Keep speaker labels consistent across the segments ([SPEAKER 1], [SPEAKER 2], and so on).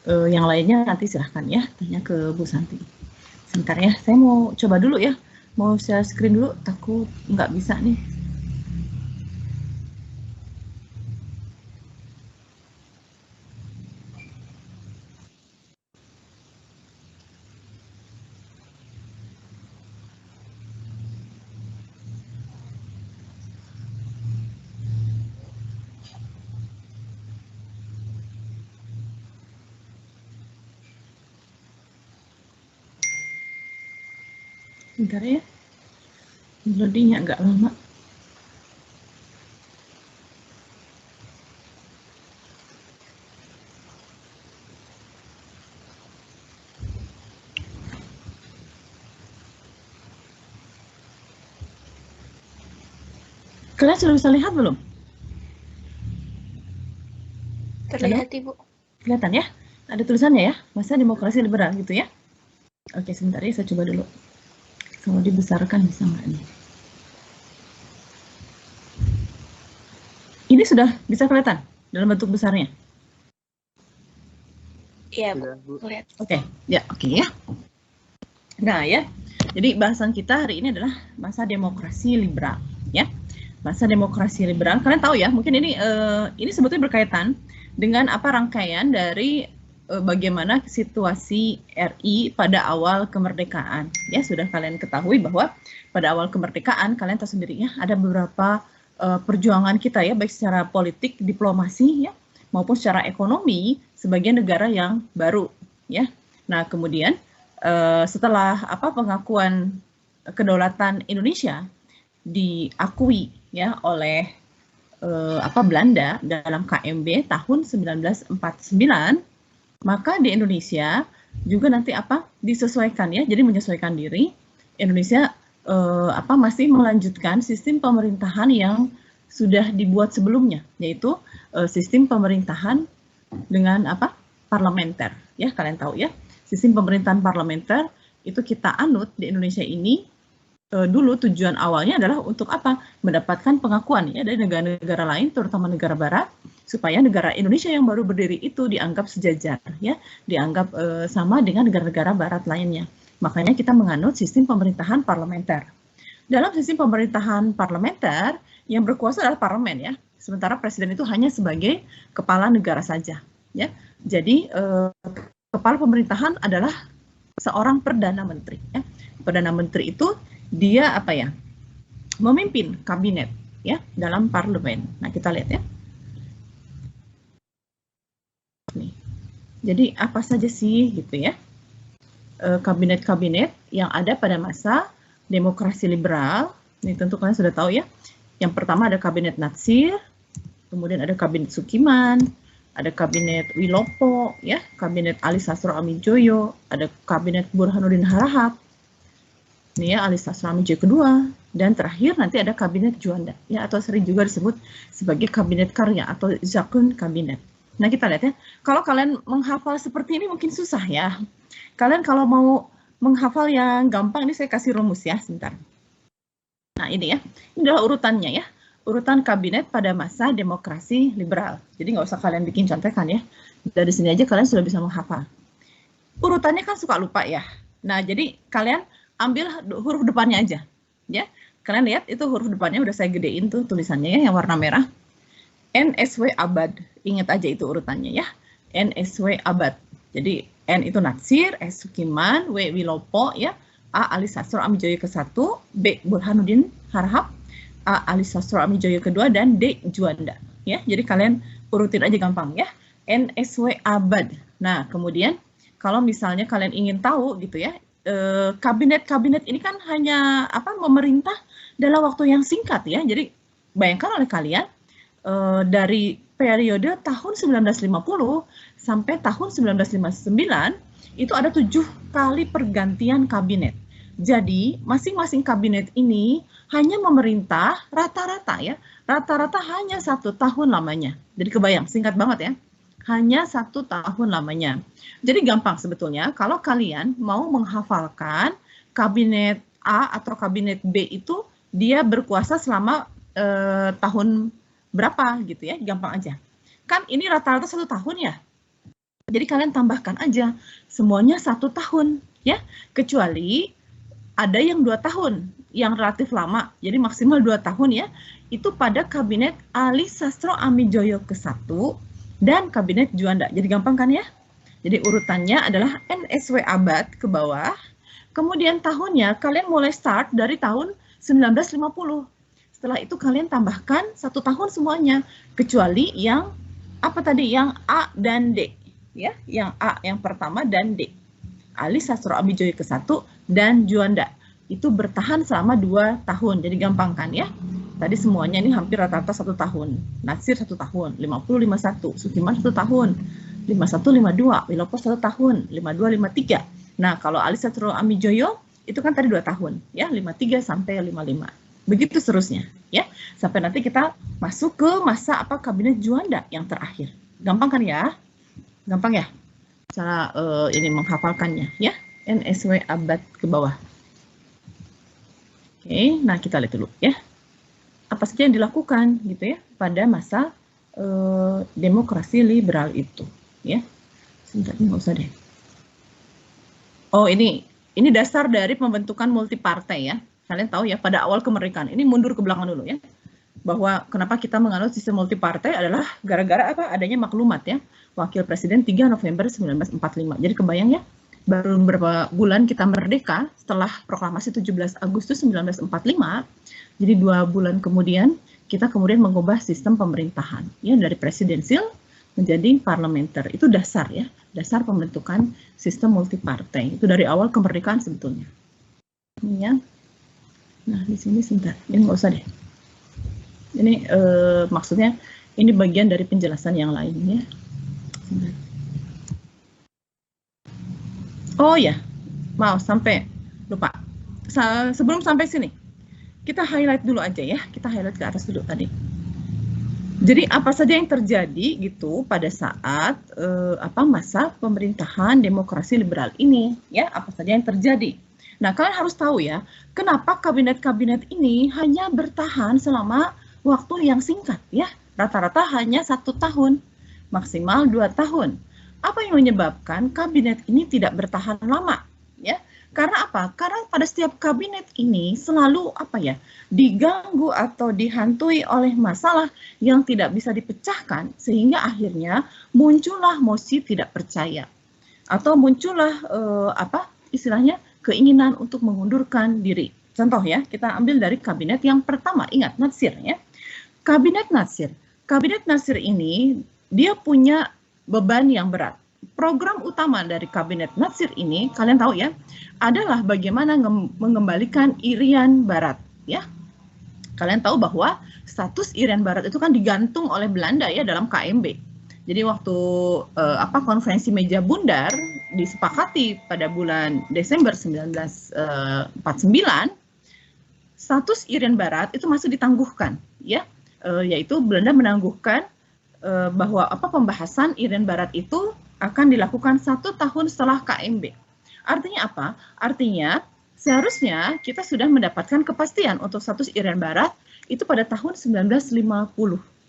[SPEAKER 1] Yang lainnya nanti silahkan ya, tanya ke Bu Santi. Sebentar ya, saya mau coba dulu ya. Mau share screen dulu, takut nggak bisa nih. Bentar ya, loadingnya agak lama. Kalian sudah bisa lihat belum?
[SPEAKER 2] Terlihat, Ibu.
[SPEAKER 1] Kelihatan ya? Ada tulisannya ya, masa demokrasi liberal gitu ya. Oke, sebentar ya, saya coba dulu. Kalau dibesarkan bisa nggak nih? Ini sudah bisa kelihatan dalam bentuk besarnya?
[SPEAKER 2] Iya, Bu. Lihat.
[SPEAKER 1] Oke, ya, oke ya. Nah ya, jadi bahasan kita hari ini adalah masa demokrasi liberal, ya. Masa demokrasi liberal, kalian tahu ya, mungkin ini sebetulnya berkaitan dengan apa rangkaian dari bagaimana situasi RI pada awal kemerdekaan. Ya, sudah kalian ketahui bahwa pada awal kemerdekaan, kalian tahu sendiri ya, ada beberapa perjuangan kita ya, baik secara politik, diplomasi ya, maupun secara ekonomi sebagai negara yang baru ya. Nah, kemudian setelah pengakuan kedaulatan Indonesia diakui ya oleh Belanda dalam KMB tahun 1949, maka di Indonesia juga nanti disesuaikan ya, jadi menyesuaikan diri. Indonesia masih melanjutkan sistem pemerintahan yang sudah dibuat sebelumnya, yaitu sistem pemerintahan dengan parlementer ya, kalian tahu ya, sistem pemerintahan parlementer itu kita anut di Indonesia ini. Dulu tujuan awalnya adalah untuk mendapatkan pengakuan ya dari negara-negara lain, terutama negara barat, supaya negara Indonesia yang baru berdiri itu dianggap sejajar ya, dianggap sama dengan negara-negara barat lainnya. Makanya kita menganut sistem pemerintahan parlementer. Dalam sistem pemerintahan parlementer, yang berkuasa adalah parlemen ya, sementara presiden itu hanya sebagai kepala negara saja ya. Jadi kepala pemerintahan adalah seorang perdana menteri ya. Perdana menteri itu dia memimpin kabinet ya dalam parlemen. Nah, kita lihat ya. Nih. Jadi apa saja sih gitu ya kabinet-kabinet yang ada pada masa demokrasi liberal. Ini tentu kalian sudah tahu ya. Yang pertama ada kabinet Natsir, kemudian ada kabinet Sukiman, ada kabinet Wilopo ya, kabinet Ali Sastro Amijoyo, ada kabinet Burhanuddin Harahap. Ini ya, Ali Sastro Amijoyo kedua, dan terakhir nanti ada kabinet Juanda ya, atau sering juga disebut sebagai kabinet karya atau Zakun kabinet. Nah, kita lihat ya. Kalau kalian menghafal seperti ini mungkin susah ya. Kalian kalau mau menghafal yang gampang, ini saya kasih rumus ya, sebentar. Nah, ini ya. Ini adalah urutannya ya. Urutan kabinet pada masa demokrasi liberal. Jadi nggak usah kalian bikin contekan ya. Dari sini aja kalian sudah bisa menghafal. Urutannya kan suka lupa ya. Nah, jadi kalian ambil huruf depannya aja. Ya. Kalian lihat itu huruf depannya udah saya gedein tuh tulisannya ya, yang warna merah. NSW abad. Ingat aja itu urutannya ya. NSW abad. Jadi N itu Natsir, S Sukiman, W Wilopo ya, A Ali Sastro Amijoyo ke-1, B Burhanuddin Harahap, A Ali Sastro Amijoyo kedua, dan D Juanda ya. Jadi kalian urutin aja gampang ya. NSW abad. Nah, kemudian kalau misalnya kalian ingin tahu gitu ya, kabinet-kabinet ini kan hanya memerintah dalam waktu yang singkat ya. Jadi bayangkan oleh kalian dari periode tahun 1950 sampai tahun 1959 itu ada 7 kali pergantian kabinet. Jadi masing-masing kabinet ini hanya memerintah rata-rata ya, rata-rata hanya 1 tahun lamanya. Jadi kebayang, singkat banget ya, hanya 1 tahun lamanya. Jadi gampang sebetulnya kalau kalian mau menghafalkan kabinet A atau kabinet B itu dia berkuasa selama tahun berapa gitu ya, gampang aja. Kan ini rata-rata 1 tahun ya. Jadi kalian tambahkan aja semuanya 1 tahun ya, kecuali ada yang 2 tahun yang relatif lama, jadi maksimal 2 tahun ya, itu pada kabinet Ali Sastro Amijoyo ke-1 dan kabinet Juanda. Jadi gampang kan ya? Jadi urutannya adalah NSW abad ke bawah, kemudian tahunnya kalian mulai start dari tahun 1950. Setelah itu kalian tambahkan 1 tahun semuanya, kecuali yang apa tadi, yang A dan D. Ya, yang A yang pertama dan D. Ali Sastro Amijoyo ke-1 dan Juanda itu bertahan selama 2 tahun. Jadi gampang kan ya? Tadi semuanya ini hampir rata-rata 1 tahun. Natsir 1 tahun, 50-51, Sukiman 1 tahun, 51-52, Wilopo 1 tahun, 52-53. Nah, kalau Ali Sastro Amijoyo itu kan tadi 2 tahun ya, 53 sampai 55. Begitu seterusnya ya. Sampai nanti kita masuk ke masa apa kabinet Juanda yang terakhir. Gampang kan ya? Gampang ya cara ini menghafalkannya ya, NSW abad ke bawah. Oke, nah kita lihat dulu ya apa saja yang dilakukan gitu ya pada masa demokrasi liberal itu ya. Sebentar, nggak usah deh. Oh, ini dasar dari pembentukan multipartai ya. Kalian tahu ya, pada awal kemerdekaan ini mundur ke belakang dulu ya, bahwa kenapa kita menganut sistem multipartai adalah gara-gara apa, adanya maklumat ya, Wakil Presiden 3 November 1945. Jadi kebayang ya, baru beberapa bulan kita merdeka setelah proklamasi 17 Agustus 1945. Jadi 2 bulan kemudian kita kemudian mengubah sistem pemerintahan ya, dari presidensial menjadi parlementer. Itu dasar ya, dasar pembentukan sistem multipartai. Itu dari awal kemerdekaan sebetulnya. Ini ya. Nah, di sini sebentar, ini nggak usah deh. Ini maksudnya ini bagian dari penjelasan yang lainnya. Oh ya, mau sampai lupa. Sebelum sampai sini, kita highlight dulu aja ya. Kita highlight ke atas dulu tadi. Jadi apa saja yang terjadi gitu pada saat masa pemerintahan demokrasi liberal ini ya? Apa saja yang terjadi? Nah, kalian harus tahu ya, kenapa kabinet-kabinet ini hanya bertahan selama waktu yang singkat ya, rata-rata hanya 1 tahun, maksimal 2 tahun. Apa yang menyebabkan kabinet ini tidak bertahan lama ya? Karena apa? Karena pada setiap kabinet ini selalu diganggu atau dihantui oleh masalah yang tidak bisa dipecahkan, sehingga akhirnya muncullah mosi tidak percaya atau muncullah istilahnya keinginan untuk mengundurkan diri. Contoh ya, kita ambil dari kabinet yang pertama, ingat Natsir ya. Kabinet Natsir ini dia punya beban yang berat. Program utama dari kabinet Natsir ini, kalian tahu ya, adalah bagaimana mengembalikan Irian Barat ya. Kalian tahu bahwa status Irian Barat itu kan digantung oleh Belanda ya dalam KMB. Jadi waktu konferensi meja bundar disepakati pada bulan Desember 1949, status Irian Barat itu masih ditangguhkan ya, yaitu Belanda menangguhkan bahwa pembahasan Irian Barat itu akan dilakukan 1 tahun setelah KMB. Artinya apa? Artinya seharusnya kita sudah mendapatkan kepastian untuk status Irian Barat itu pada tahun 1950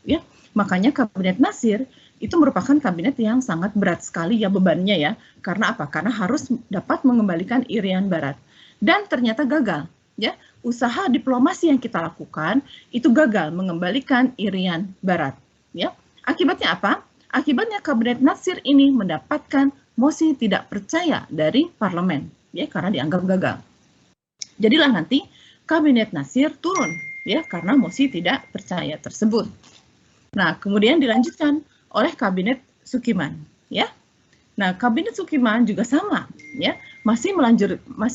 [SPEAKER 1] ya. Makanya kabinet Natsir itu merupakan kabinet yang sangat berat sekali ya bebannya ya. Karena apa? Karena harus dapat mengembalikan Irian Barat. Dan ternyata gagal ya. Usaha diplomasi yang kita lakukan itu gagal mengembalikan Irian Barat ya. Akibatnya apa? Akibatnya kabinet Natsir ini mendapatkan mosi tidak percaya dari parlemen ya, karena dianggap gagal. Jadilah nanti kabinet Natsir turun ya karena mosi tidak percaya tersebut. Nah, kemudian dilanjutkan oleh kabinet Sukiman ya. Nah, kabinet Sukiman juga sama ya, masih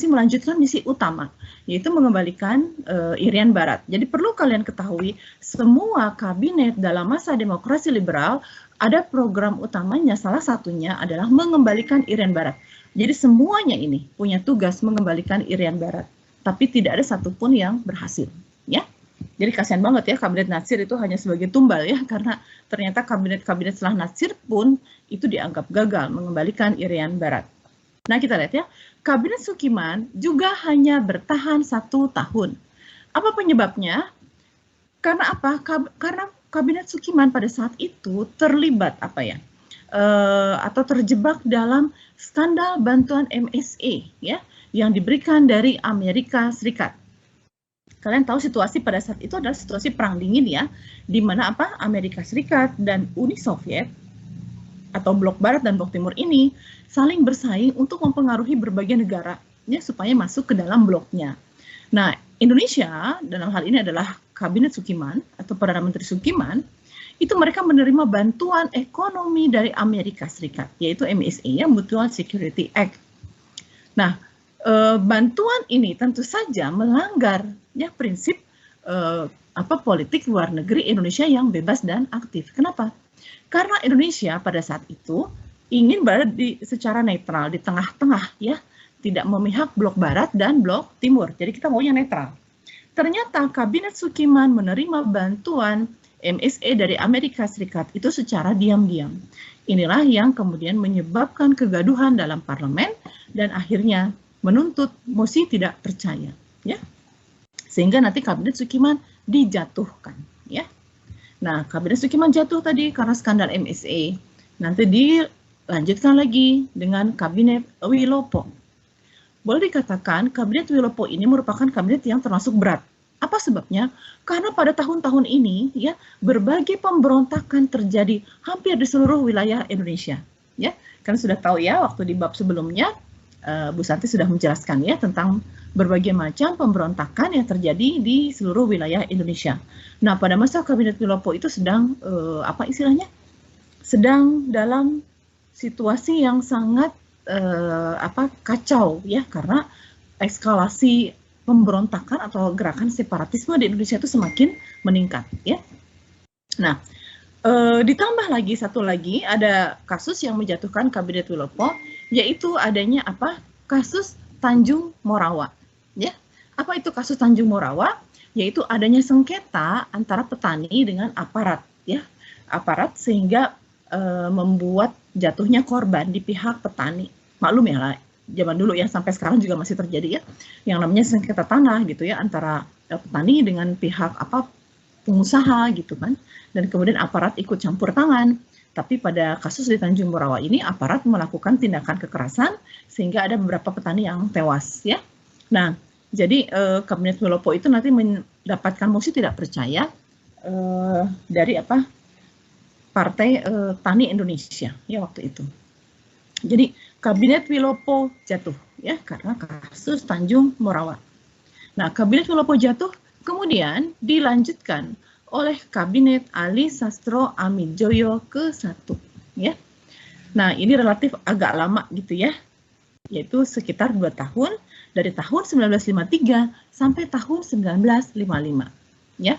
[SPEAKER 1] melanjutkan misi utama, yaitu mengembalikan Irian Barat. Jadi perlu kalian ketahui, semua kabinet dalam masa demokrasi liberal ada program utamanya, salah satunya adalah mengembalikan Irian Barat. Jadi semuanya ini punya tugas mengembalikan Irian Barat, tapi tidak ada satupun yang berhasil ya. Jadi kasihan banget ya kabinet Natsir itu hanya sebagai tumbal ya, karena ternyata kabinet-kabinet setelah Natsir pun itu dianggap gagal mengembalikan Irian Barat. Nah, kita lihat ya, kabinet Sukiman juga hanya bertahan 1 tahun. Apa penyebabnya? Karena apa? Karena kabinet Sukiman pada saat itu terlibat atau terjebak dalam skandal bantuan MSA ya yang diberikan dari Amerika Serikat. Kalian tahu situasi pada saat itu adalah situasi perang dingin ya, di mana Amerika Serikat dan Uni Soviet atau blok barat dan blok timur ini saling bersaing untuk mempengaruhi berbagai negara ya supaya masuk ke dalam bloknya. Nah, Indonesia dalam hal ini adalah Kabinet Sukiman atau Perdana Menteri Sukiman, itu mereka menerima bantuan ekonomi dari Amerika Serikat, yaitu MSA, ya, Mutual Security Act. Nah, bantuan ini tentu saja melanggar ya prinsip politik luar negeri Indonesia yang bebas dan aktif. Kenapa? Karena Indonesia pada saat itu ingin berada secara netral di tengah-tengah, ya, tidak memihak blok barat dan blok timur. Jadi kita maunya netral. Ternyata Kabinet Sukiman menerima bantuan MSA dari Amerika Serikat itu secara diam-diam. Inilah yang kemudian menyebabkan kegaduhan dalam parlemen dan akhirnya menuntut mosi tidak percaya, ya. Sehingga nanti Kabinet Sukiman dijatuhkan, ya. Nah, Kabinet Sukiman jatuh tadi karena skandal MSA. Nanti dilanjutkan lagi dengan Kabinet Wilopo. Boleh dikatakan Kabinet Wilopo ini merupakan kabinet yang termasuk berat. Apa sebabnya? Karena pada tahun-tahun ini ya berbagai pemberontakan terjadi hampir di seluruh wilayah Indonesia. Ya, kan sudah tahu ya waktu di bab sebelumnya Bu Santi sudah menjelaskan ya tentang berbagai macam pemberontakan yang terjadi di seluruh wilayah Indonesia. Nah, pada masa Kabinet Wilopo itu sedang sedang dalam situasi yang sangat kacau ya karena eskalasi pemberontakan atau gerakan separatisme di Indonesia itu semakin meningkat ya. Nah, ditambah lagi satu lagi ada kasus yang menjatuhkan Kabinet Wilopo, yaitu adanya kasus Tanjung Morawa ya. Apa itu kasus Tanjung Morawa? Yaitu adanya sengketa antara petani dengan aparat ya. Aparat sehingga membuat jatuhnya korban di pihak petani. Maklum ya lah, zaman dulu ya sampai sekarang juga masih terjadi ya yang namanya sengketa tanah gitu ya antara petani dengan pihak pengusaha gitu kan, dan kemudian aparat ikut campur tangan. Tapi pada kasus di Tanjung Morawa ini aparat melakukan tindakan kekerasan sehingga ada beberapa petani yang tewas ya. Nah, jadi Kabinet Wilopo itu nanti mendapatkan mosi tidak percaya dari Partai Tani Indonesia ya waktu itu. Jadi Kabinet Wilopo jatuh ya karena kasus Tanjung Morawa. Nah, Kabinet Wilopo jatuh kemudian dilanjutkan oleh Kabinet Ali Sastro Amidjoyo ke-1 ya. Nah, ini relatif agak lama gitu ya. Yaitu sekitar 2 tahun dari tahun 1953 sampai tahun 1955 ya.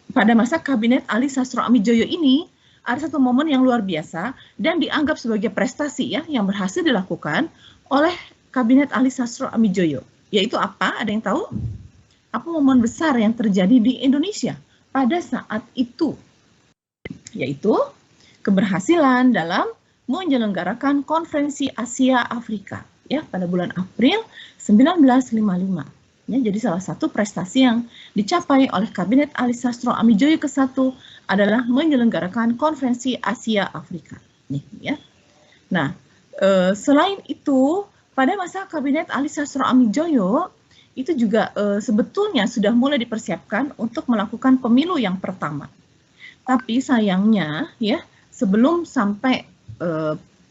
[SPEAKER 1] Pada masa Kabinet Ali Sastro Amidjoyo ini ada satu momen yang luar biasa dan dianggap sebagai prestasi ya yang berhasil dilakukan oleh Kabinet Ali Sastro Amidjoyo. Yaitu apa? Ada yang tahu? Apa momen besar yang terjadi di Indonesia pada saat itu? Yaitu keberhasilan dalam menyelenggarakan Konferensi Asia Afrika ya pada bulan April 1955. Ya, jadi salah satu prestasi yang dicapai oleh Kabinet Ali Sastro Amidjoyo ke-1 adalah menyelenggarakan Konferensi Asia Afrika. Nih, ya. Nah, selain itu, pada masa Kabinet Ali Sastro Amidjoyo itu juga sebetulnya sudah mulai dipersiapkan untuk melakukan pemilu yang pertama. Tapi sayangnya, ya, sebelum sampai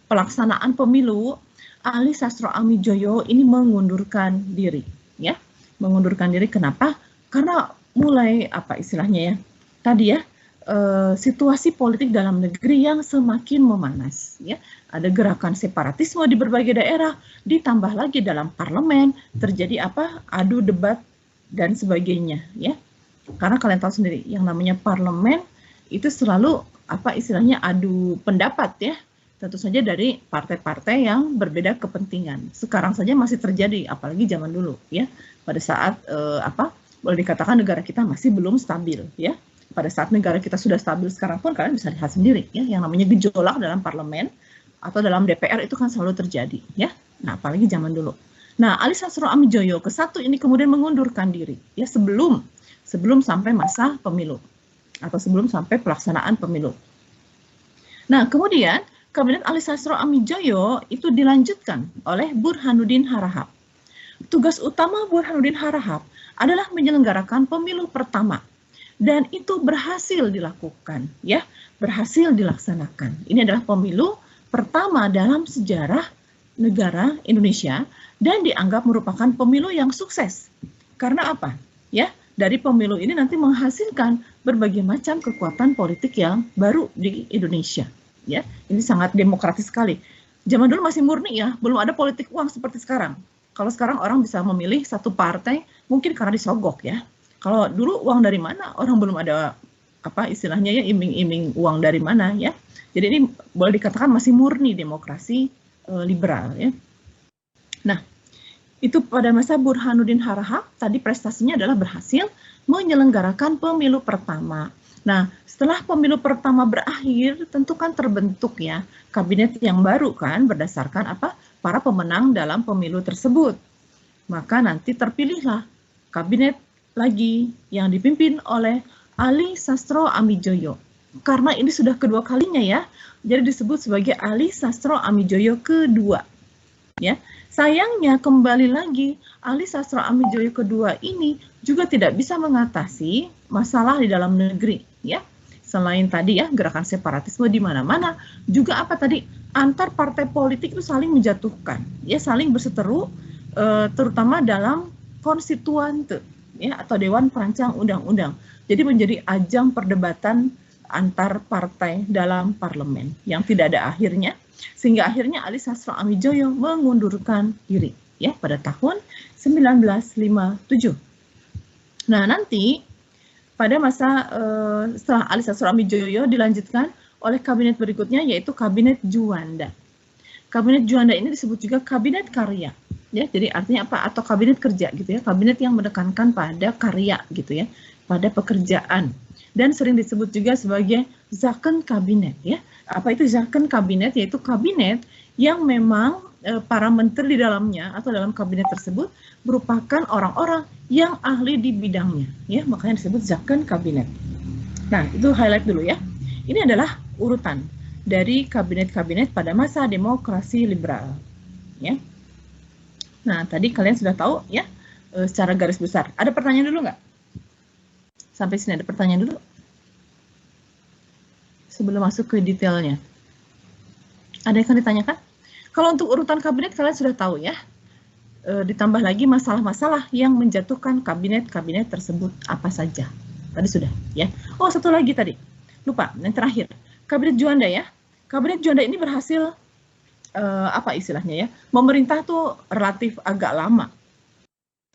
[SPEAKER 1] pelaksanaan pemilu, Ali Sastro Amidjoyo ini mengundurkan diri, ya. Mengundurkan diri kenapa? Karena mulai istilahnya ya tadi ya situasi politik dalam negeri yang semakin memanas ya, ada gerakan separatisme di berbagai daerah, ditambah lagi dalam parlemen terjadi adu debat dan sebagainya ya, karena kalian tahu sendiri yang namanya parlemen itu selalu istilahnya adu pendapat ya, tentu saja dari partai-partai yang berbeda kepentingan. Sekarang saja masih terjadi, apalagi zaman dulu ya, pada saat boleh dikatakan negara kita masih belum stabil ya. Pada saat negara kita sudah stabil sekarang pun kalian bisa lihat sendiri ya, yang namanya gejolak dalam parlemen atau dalam DPR itu kan selalu terjadi ya. Nah, apalagi zaman dulu. Nah, Ali Sastro Amidjoyo ke-1 ini kemudian mengundurkan diri ya sebelum sampai masa pemilu atau sebelum sampai pelaksanaan pemilu. Nah, kemudian Kabinet Ali Sastro Amijoyo itu dilanjutkan oleh Burhanuddin Harahap. Tugas utama Burhanuddin Harahap adalah menyelenggarakan pemilu pertama, dan itu berhasil dilakukan, ya, berhasil dilaksanakan. Ini adalah pemilu pertama dalam sejarah negara Indonesia dan dianggap merupakan pemilu yang sukses. Karena apa? Ya, dari pemilu ini nanti menghasilkan berbagai macam kekuatan politik yang baru di Indonesia. Ya, ini sangat demokratis sekali. Zaman dulu masih murni ya, belum ada politik uang seperti sekarang. Kalau sekarang orang bisa memilih satu partai, mungkin karena disogok ya. Kalau dulu uang dari mana? Orang belum ada apa istilahnya ya, iming-iming uang dari mana ya. Jadi ini boleh dikatakan masih murni demokrasi liberal ya. Nah, itu pada masa Burhanuddin Harahap tadi prestasinya adalah berhasil menyelenggarakan pemilu pertama. Nah, setelah pemilu pertama berakhir, tentu kan terbentuk ya kabinet yang baru kan berdasarkan apa? Para pemenang dalam pemilu tersebut. Maka nanti terpilihlah kabinet lagi yang dipimpin oleh Ali Sastro Amijoyo. Karena ini sudah kedua kalinya ya, jadi disebut sebagai Ali Sastro Amijoyo kedua. Ya, sayangnya kembali lagi Ali Sastro Amijoyo kedua ini juga tidak bisa mengatasi masalah di dalam negeri, ya. Selain tadi ya gerakan separatisme di mana-mana, juga apa tadi antar partai politik itu saling menjatuhkan, ya, saling berseteru, terutama dalam konstituante, ya, atau Dewan Perancang Undang-Undang. Jadi menjadi ajang perdebatan antar partai dalam parlemen yang tidak ada akhirnya. Sehingga akhirnya Ali Sastro Amijoyo mengundurkan diri ya pada tahun 1957. Nah, nanti pada masa setelah Ali Sastro Amijoyo dilanjutkan oleh kabinet berikutnya yaitu Kabinet Juanda. Kabinet Juanda ini disebut juga Kabinet Karya. Ya, jadi artinya apa? Atau kabinet kerja gitu ya. Kabinet yang menekankan pada karya gitu ya, pada pekerjaan. Dan sering disebut juga sebagai Zaken Kabinet ya. Apa itu Zaken Kabinet? Yaitu kabinet yang memang para menteri di dalamnya atau dalam kabinet tersebut merupakan orang-orang yang ahli di bidangnya ya, makanya disebut Zaken Kabinet. Nah, itu highlight dulu ya. Ini adalah urutan dari kabinet-kabinet pada masa demokrasi liberal ya. Nah, tadi kalian sudah tahu ya secara garis besar. Ada pertanyaan dulu nggak? Sampai sini ada pertanyaan dulu? Sebelum masuk ke detailnya. Ada yang akan ditanyakan? Kalau untuk urutan kabinet kalian sudah tahu ya. Ditambah lagi masalah-masalah yang menjatuhkan kabinet-kabinet tersebut apa saja. Tadi sudah ya. Oh, satu lagi tadi. Lupa, yang terakhir. Kabinet Juanda ya. Kabinet Juanda ini berhasil apa istilahnya ya? Memerintah tuh relatif agak lama.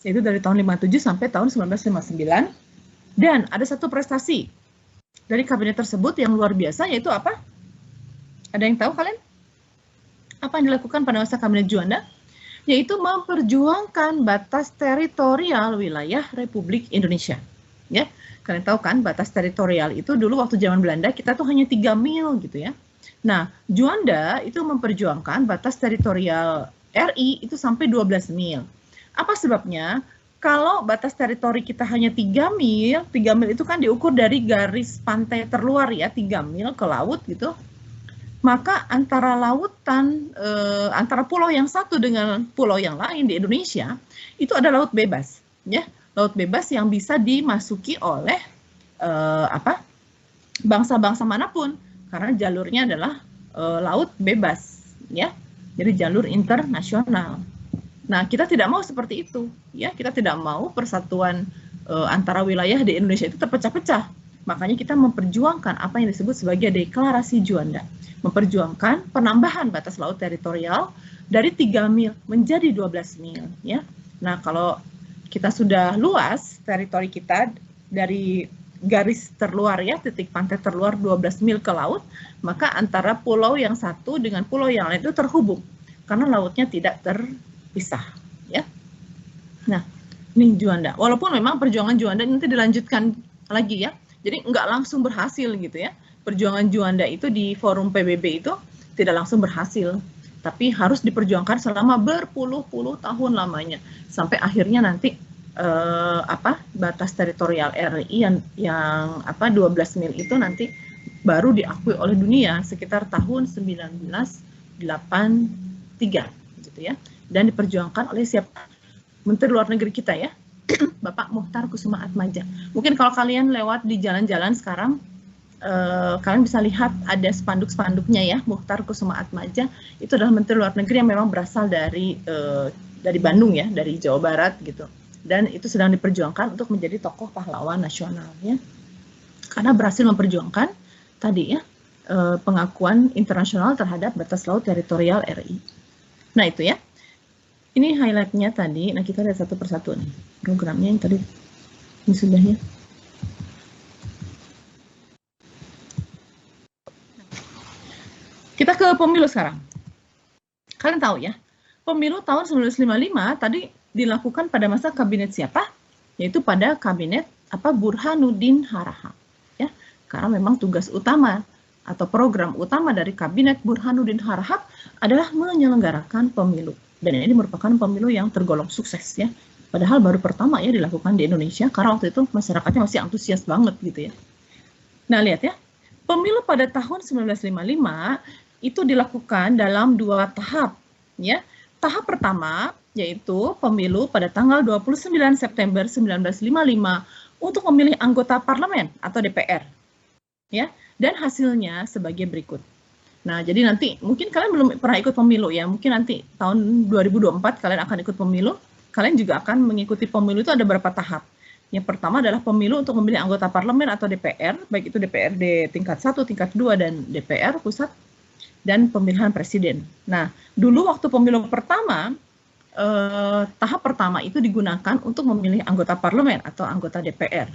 [SPEAKER 1] Yaitu dari tahun 57 sampai tahun 1959. Dan ada satu prestasi dari kabinet tersebut yang luar biasa, yaitu apa? Ada yang tahu kalian? Apa yang dilakukan pada masa kabinet Juanda? Yaitu memperjuangkan batas teritorial wilayah Republik Indonesia. Ya, kalian tahu kan batas teritorial itu dulu waktu zaman Belanda kita tuh hanya 3 mil gitu ya. Nah, Juanda itu memperjuangkan batas teritorial RI itu sampai 12 mil. Apa sebabnya? Kalau batas teritori kita hanya 3 mil itu kan diukur dari garis pantai terluar ya, 3 mil ke laut gitu. Maka antara lautan, antara pulau yang satu dengan pulau yang lain di Indonesia, itu ada laut bebas. Ya, laut bebas yang bisa dimasuki oleh bangsa-bangsa manapun, karena jalurnya adalah laut bebas. Ya, jadi jalur internasional. Nah, kita tidak mau seperti itu, ya. Kita tidak mau persatuan antara wilayah di Indonesia itu terpecah-pecah. Makanya kita memperjuangkan apa yang disebut sebagai deklarasi Juanda, memperjuangkan penambahan batas laut teritorial dari 3 mil menjadi 12 mil, ya. Nah, kalau kita sudah luas teritori kita dari garis terluar ya, titik pantai terluar 12 mil ke laut, maka antara pulau yang satu dengan pulau yang lain itu terhubung karena lautnya tidak terpisah ya. Nah, ini Juanda. Walaupun memang perjuangan Juanda nanti dilanjutkan lagi ya. Jadi nggak langsung berhasil gitu ya. Perjuangan Juanda itu di forum PBB itu tidak langsung berhasil, tapi harus diperjuangkan selama berpuluh-puluh tahun lamanya sampai akhirnya nanti batas teritorial RI yang 12 mil itu nanti baru diakui oleh dunia sekitar tahun 1983 gitu ya, dan diperjuangkan oleh siapa? Menteri Luar Negeri kita ya, Bapak Muchtar Kusuma Atmaja. Mungkin kalau kalian lewat di jalan-jalan sekarang, kalian bisa lihat ada spanduk-spanduknya ya, Muchtar Kusuma Atmaja itu adalah Menteri Luar Negeri yang memang berasal dari Bandung ya, dari Jawa Barat gitu. Dan itu sedang diperjuangkan untuk menjadi tokoh pahlawan nasional ya, karena berhasil memperjuangkan tadi ya pengakuan internasional terhadap batas laut teritorial RI. Nah itu ya, ini highlight-nya tadi. Nah kita lihat satu persatu nih programnya yang tadi ini sudah ya. Kita ke pemilu sekarang. Kalian tahu ya, pemilu tahun 1955 tadi dilakukan pada masa kabinet siapa? Yaitu pada kabinet Burhanuddin Harahap ya. Karena memang tugas utama atau program utama dari kabinet Burhanuddin Harahap adalah menyelenggarakan pemilu. Dan ini merupakan pemilu yang tergolong sukses ya. Padahal baru pertama ya dilakukan di Indonesia, karena waktu itu masyarakatnya masih antusias banget gitu ya. Nah lihat ya, pemilu pada tahun 1955 itu dilakukan dalam 2 tahap ya. Tahap pertama yaitu pemilu pada tanggal 29 September 1955 untuk memilih anggota parlemen atau DPR ya, dan hasilnya sebagai berikut. Nah, jadi nanti mungkin kalian belum pernah ikut pemilu ya, mungkin nanti tahun 2024 kalian akan ikut pemilu, kalian juga akan mengikuti pemilu itu ada beberapa tahap. Yang pertama adalah pemilu untuk memilih anggota parlemen atau DPR, baik itu DPRD tingkat 1, tingkat 2, dan DPR pusat, dan pemilihan presiden. Nah, dulu waktu pemilu pertama, tahap pertama itu digunakan untuk memilih anggota parlemen atau anggota DPR.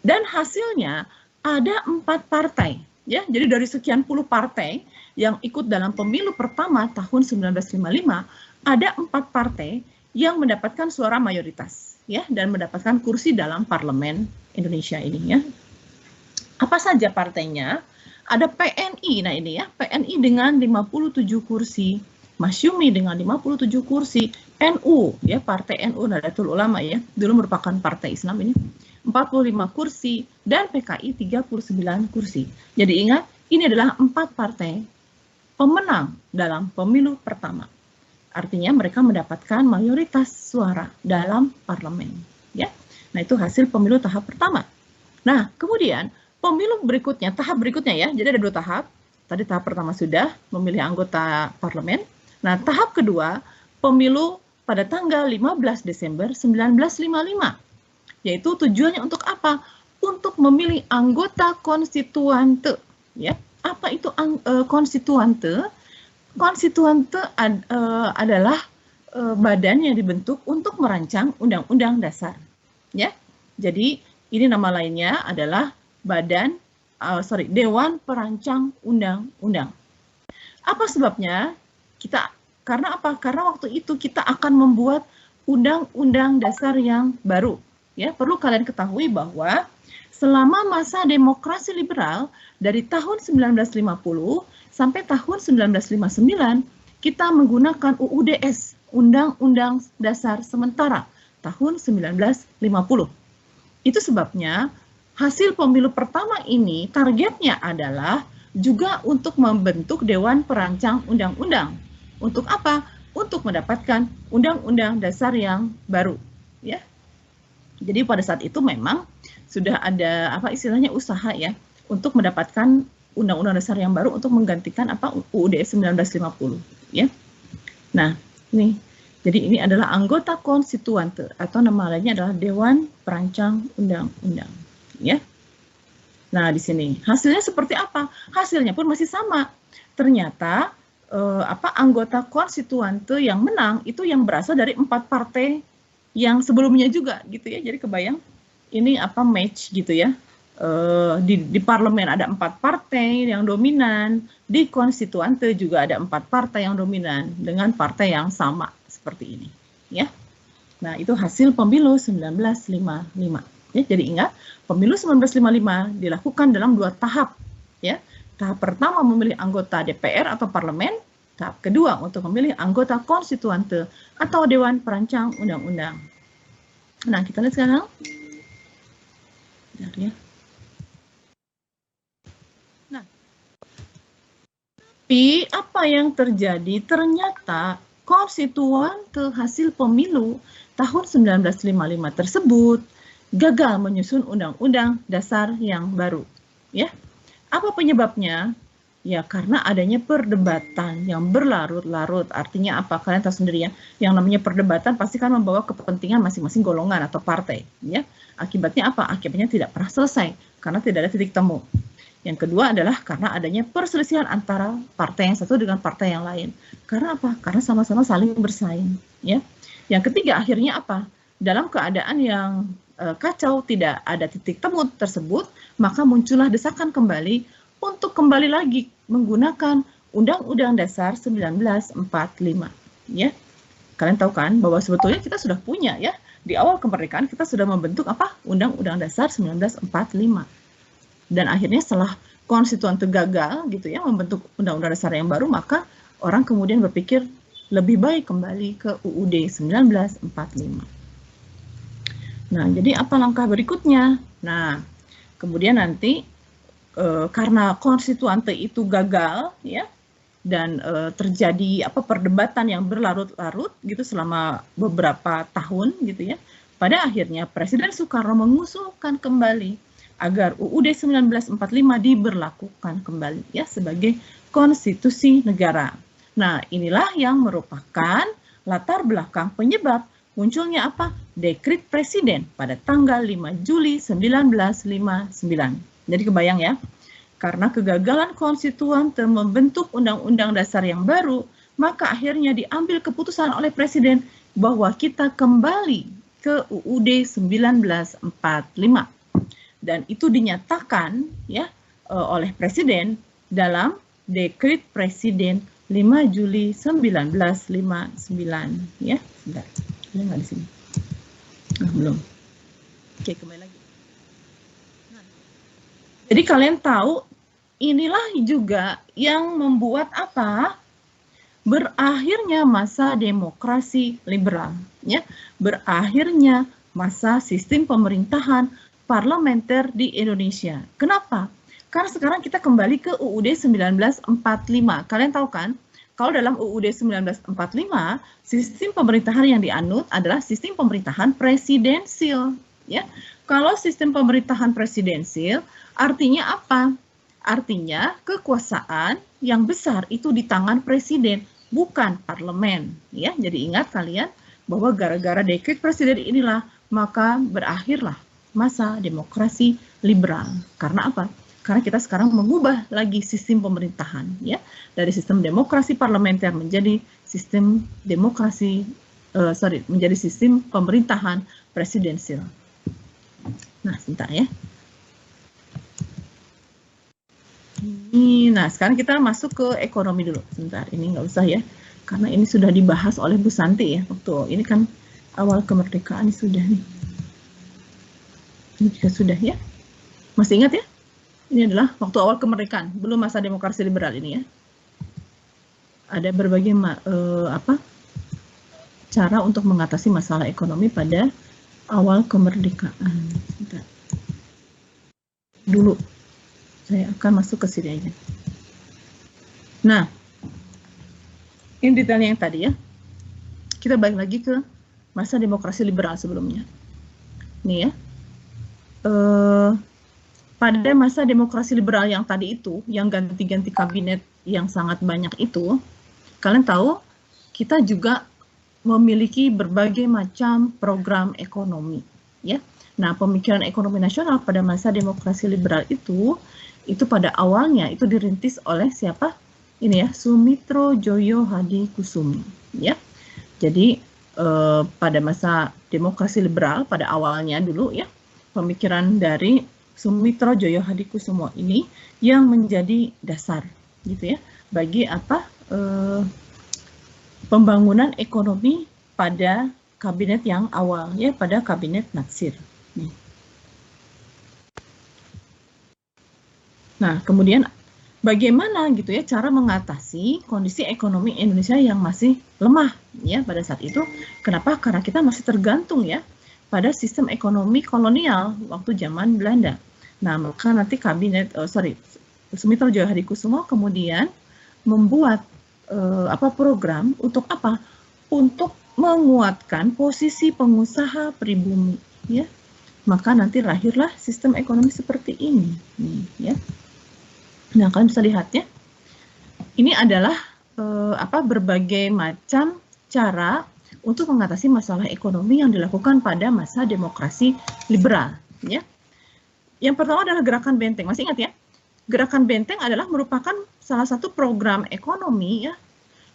[SPEAKER 1] Dan hasilnya ada 4 partai. Ya, jadi dari sekian puluh partai yang ikut dalam pemilu pertama tahun 1955, ada 4 partai yang mendapatkan suara mayoritas ya, dan mendapatkan kursi dalam parlemen Indonesia ini ya. Apa saja partainya? Ada PNI, nah ini ya, PNI dengan 57 kursi, Masyumi dengan 57 kursi, NU ya, Partai NU Nahdlatul Ulama ya, dulu merupakan partai Islam ini, 45 kursi, dan PKI 39 kursi. Jadi ingat, ini adalah 4 partai pemenang dalam pemilu pertama. Artinya mereka mendapatkan mayoritas suara dalam parlemen. Ya. Nah itu hasil pemilu tahap pertama. Nah kemudian pemilu berikutnya, tahap berikutnya ya, jadi ada 2 tahap. Tadi tahap pertama sudah memilih anggota parlemen. Nah tahap kedua, pemilu pada tanggal 15 Desember 1955. Yaitu tujuannya untuk apa? Untuk memilih anggota konstituante. Ya, apa itu konstituante? Konstituante adalah badan yang dibentuk untuk merancang undang-undang dasar. Ya, jadi ini nama lainnya adalah Dewan Perancang Undang-Undang. Apa sebabnya? Karena apa? Karena waktu itu kita akan membuat undang-undang dasar yang baru. Ya, perlu kalian ketahui bahwa selama masa demokrasi liberal dari tahun 1950 sampai tahun 1959 kita menggunakan UUDS, Undang-Undang Dasar Sementara tahun 1950. Itu sebabnya hasil pemilu pertama ini targetnya adalah juga untuk membentuk Dewan Perancang Undang-Undang. Untuk apa? Untuk mendapatkan Undang-Undang Dasar yang baru, ya. Jadi pada saat itu memang sudah ada istilahnya usaha ya untuk mendapatkan Undang-Undang Dasar yang baru untuk menggantikan UUD 1950 ya. Nah, jadi ini adalah anggota konstituante atau nama lainnya adalah Dewan Perancang Undang-Undang ya. Nah, di sini hasilnya seperti apa? Hasilnya pun masih sama. Ternyata anggota konstituante yang menang itu yang berasal dari 4 partai yang sebelumnya juga gitu ya. Jadi kebayang ini match gitu ya. Di parlemen ada 4 partai yang dominan, di konstituante juga ada 4 partai yang dominan dengan partai yang sama seperti ini ya. Nah, itu hasil pemilu 1955 ya. Jadi ingat, pemilu 1955 dilakukan dalam 2 tahap ya. Tahap pertama memilih anggota DPR atau parlemen. Tahap kedua untuk memilih anggota konstituante atau Dewan Perancang Undang-Undang. Nah, kita lihat sekarang. Bentar ya. Tapi apa yang terjadi? Ternyata konstituan hasil pemilu tahun 1955 tersebut gagal menyusun undang-undang dasar yang baru. Ya, apa penyebabnya? Ya, karena adanya perdebatan yang berlarut-larut. Artinya apa? Kalian tahu sendiri ya, yang namanya perdebatan pasti kan membawa kepentingan masing-masing golongan atau partai. Ya, akibatnya apa? Akibatnya tidak pernah selesai karena tidak ada titik temu. Yang kedua adalah karena adanya perselisihan antara partai yang satu dengan partai yang lain. Karena apa? Karena sama-sama saling bersaing. Ya. Yang ketiga akhirnya apa? Dalam keadaan yang kacau, tidak ada titik temu tersebut, maka muncullah desakan kembali untuk kembali lagi menggunakan Undang-Undang Dasar 1945. Ya. Kalian tahu kan bahwa sebetulnya kita sudah punya ya, di awal kemerdekaan kita sudah membentuk apa? Undang-Undang Dasar 1945. Dan akhirnya setelah konstituan itu gagal gitu ya membentuk undang-undang dasar yang baru, maka orang kemudian berpikir lebih baik kembali ke UUD 1945. Nah, jadi apa langkah berikutnya? Nah, kemudian nanti karena konstituante itu gagal ya dan terjadi perdebatan yang berlarut-larut gitu selama beberapa tahun gitu ya. Pada akhirnya Presiden Soekarno mengusulkan kembali agar UUD 1945 diberlakukan kembali ya sebagai konstitusi negara. Nah, inilah yang merupakan latar belakang penyebab munculnya apa? Dekret Presiden pada tanggal 5 Juli 1959. Jadi kebayang ya, karena kegagalan konstituan membentuk undang-undang dasar yang baru, maka akhirnya diambil keputusan oleh Presiden bahwa kita kembali ke UUD 1945. Dan itu dinyatakan ya oleh Presiden dalam Dekret Presiden 5 Juli 1959 ya. Sebentar. Ada nggak di sini? Belum. Oke, kembali lagi. Nah, jadi kalian tahu inilah juga yang membuat apa? Berakhirnya masa demokrasi liberal ya. Berakhirnya masa sistem pemerintahan parlementer di Indonesia. Kenapa? Karena sekarang kita kembali ke UUD 1945. Kalian tahu kan, kalau dalam UUD 1945, sistem pemerintahan yang dianut adalah sistem pemerintahan presidensil. Ya, kalau sistem pemerintahan presidensil, artinya apa? Artinya kekuasaan yang besar itu di tangan presiden, bukan parlemen. Ya, jadi ingat kalian bahwa gara-gara dekret presiden inilah maka berakhirlah masa demokrasi liberal. Karena apa? Karena kita sekarang mengubah lagi sistem pemerintahan ya, dari sistem demokrasi parlementer menjadi sistem demokrasi menjadi sistem pemerintahan presidensial. Nah, sebentar ya. Nah, sekarang kita masuk ke ekonomi dulu. Sebentar, ini nggak usah ya, karena ini sudah dibahas oleh Bu Santi ya. Waktu ini kan awal kemerdekaan sudah nih. Ini juga sudah ya. Masih ingat ya? Ini adalah waktu awal kemerdekaan, belum masa demokrasi liberal ini ya. Ada berbagai cara untuk mengatasi masalah ekonomi pada awal kemerdekaan. Bentar. Dulu saya akan masuk ke sini aja. Nah, ini detailnya yang tadi ya. Kita balik lagi ke masa demokrasi liberal sebelumnya. Nih ya. Pada masa demokrasi liberal yang tadi itu, yang ganti-ganti kabinet yang sangat banyak itu, kalian tahu kita juga memiliki berbagai macam program ekonomi, ya. Nah, pemikiran ekonomi nasional pada masa demokrasi liberal itu pada awalnya itu dirintis oleh siapa? Ini ya, Sumitro Joyo Hadikusumo, ya. Jadi pada masa demokrasi liberal pada awalnya dulu ya, pemikiran dari Sumitro Joyo Hadikusumo ini yang menjadi dasar gitu ya bagi pembangunan ekonomi pada kabinet yang awal ya, pada kabinet Natsir. Nah, kemudian bagaimana gitu ya cara mengatasi kondisi ekonomi Indonesia yang masih lemah ya pada saat itu. Kenapa? Karena kita masih tergantung ya pada sistem ekonomi kolonial waktu zaman Belanda. Nah, maka nanti kabinet Sumitro Joyo Hadikusumo kemudian membuat program untuk apa? Untuk menguatkan posisi pengusaha pribumi, ya. Maka nanti lahirlah sistem ekonomi seperti ini, ya. Nah, kalian bisa lihat ya. Ini adalah berbagai macam cara untuk mengatasi masalah ekonomi yang dilakukan pada masa demokrasi liberal, ya. Yang pertama adalah gerakan Benteng. Masih ingat ya? Gerakan Benteng adalah merupakan salah satu program ekonomi ya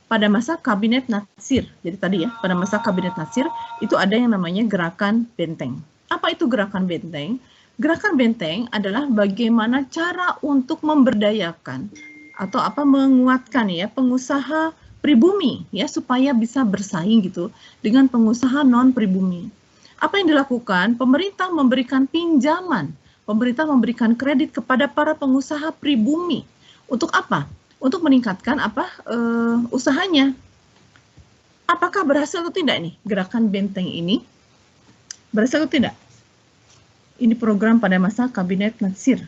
[SPEAKER 1] pada masa Kabinet Natsir. Jadi tadi ya, pada masa Kabinet Natsir itu ada yang namanya gerakan Benteng. Apa itu gerakan Benteng? Gerakan Benteng adalah bagaimana cara untuk memberdayakan atau menguatkan ya pengusaha pribumi ya supaya bisa bersaing gitu dengan pengusaha non pribumi. Apa yang dilakukan? Pemerintah memberikan pinjaman, pemerintah memberikan kredit kepada para pengusaha pribumi. Untuk apa? Untuk meningkatkan usahanya. Apakah berhasil atau tidak nih gerakan Benteng ini? Berhasil atau tidak? Ini program pada masa Kabinet Natsir.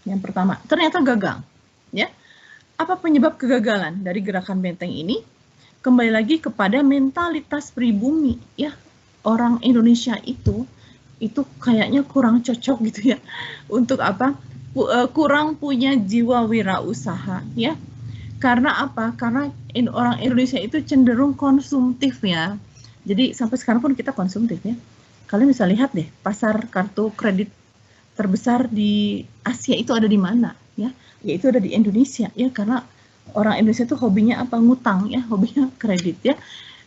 [SPEAKER 1] Yang pertama, ternyata gagal. Ya, apa penyebab kegagalan dari gerakan Benteng ini? Kembali lagi kepada mentalitas pribumi. Ya, orang Indonesia itu kayaknya kurang cocok gitu ya untuk kurang punya jiwa wirausaha ya. Karena apa? Karena orang Indonesia itu cenderung konsumtif ya. Jadi sampai sekarang pun kita konsumtif ya. Kalian bisa lihat deh, pasar kartu kredit terbesar di Asia itu ada di mana ya? Yaitu ada di Indonesia ya, karena orang Indonesia itu hobinya ngutang ya, hobinya kredit ya.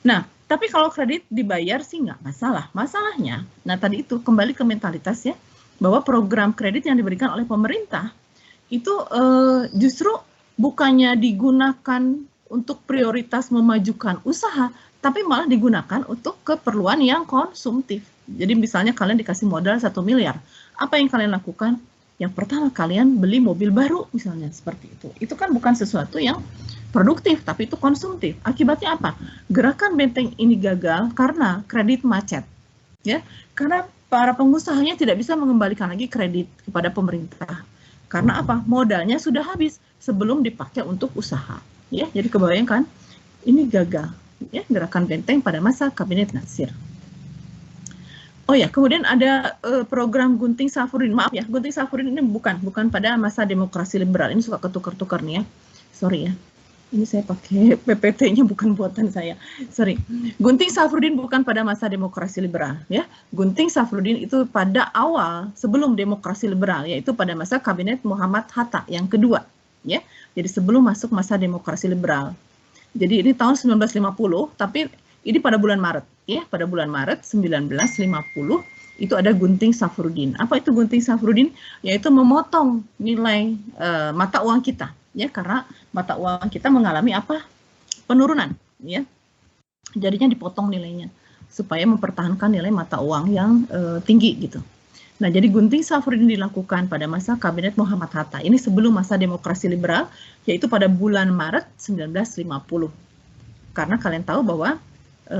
[SPEAKER 1] Nah, tapi kalau kredit dibayar sih nggak masalah. Masalahnya, nah tadi itu kembali ke mentalitas ya, bahwa program kredit yang diberikan oleh pemerintah itu justru bukannya digunakan untuk prioritas memajukan usaha, tapi malah digunakan untuk keperluan yang konsumtif. Jadi misalnya kalian dikasih modal 1 miliar, apa yang kalian lakukan? Yang pertama kalian beli mobil baru misalnya, seperti itu. Itu kan bukan sesuatu yang produktif, tapi itu konsumtif. Akibatnya apa? Gerakan Benteng ini gagal karena kredit macet. Ya, karena para pengusahanya tidak bisa mengembalikan lagi kredit kepada pemerintah. Karena apa? Modalnya sudah habis sebelum dipakai untuk usaha. Ya, jadi kebayangkan ini gagal. Ya, gerakan Benteng pada masa Kabinet Natsir. Oh ya, kemudian ada program Gunting Safrudin. Maaf ya, Gunting Safrudin ini bukan pada masa demokrasi liberal. Ini suka ketukar-tukar nih ya. Sorry ya. Ini saya pakai PPT-nya bukan buatan saya. Sorry. Gunting Safrudin bukan pada masa demokrasi liberal ya. Gunting Safrudin itu pada awal sebelum demokrasi liberal, yaitu pada masa Kabinet Muhammad Hatta yang kedua ya. Jadi sebelum masuk masa demokrasi liberal. Jadi ini tahun 1950, tapi ini pada bulan Maret ya, pada bulan Maret 1950 itu ada Gunting Safrudin. Apa itu Gunting Safrudin? Yaitu memotong nilai mata uang kita ya, karena mata uang kita mengalami penurunan ya. Jadinya dipotong nilainya supaya mempertahankan nilai mata uang yang tinggi gitu. Nah, jadi Gunting Safrudin dilakukan pada masa Kabinet Muhammad Hatta. Ini sebelum masa demokrasi liberal, yaitu pada bulan Maret 1950. Karena kalian tahu bahwa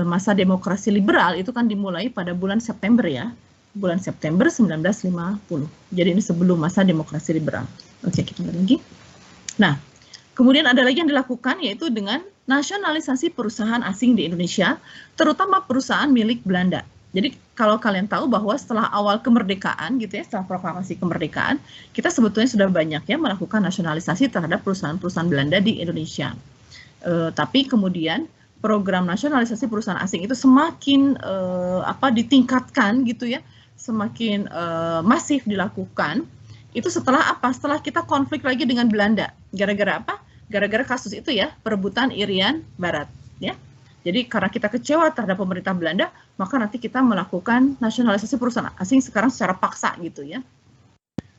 [SPEAKER 1] masa demokrasi liberal itu kan dimulai pada bulan September ya. Bulan September 1950. Jadi ini sebelum masa demokrasi liberal. Oke, kita lihat lagi. Nah, kemudian ada lagi yang dilakukan yaitu dengan nasionalisasi perusahaan asing di Indonesia, terutama perusahaan milik Belanda. Jadi kalau kalian tahu bahwa setelah awal kemerdekaan gitu ya, setelah proklamasi kemerdekaan, kita sebetulnya sudah banyak ya melakukan nasionalisasi terhadap perusahaan-perusahaan Belanda di Indonesia. Tapi kemudian program nasionalisasi perusahaan asing itu semakin ditingkatkan gitu ya, semakin masif dilakukan. Itu setelah apa? Setelah kita konflik lagi dengan Belanda. Gara-gara apa? Gara-gara kasus itu ya, perebutan Irian Barat ya. Jadi karena kita kecewa terhadap pemerintah Belanda, maka nanti kita melakukan nasionalisasi perusahaan asing sekarang secara paksa gitu ya.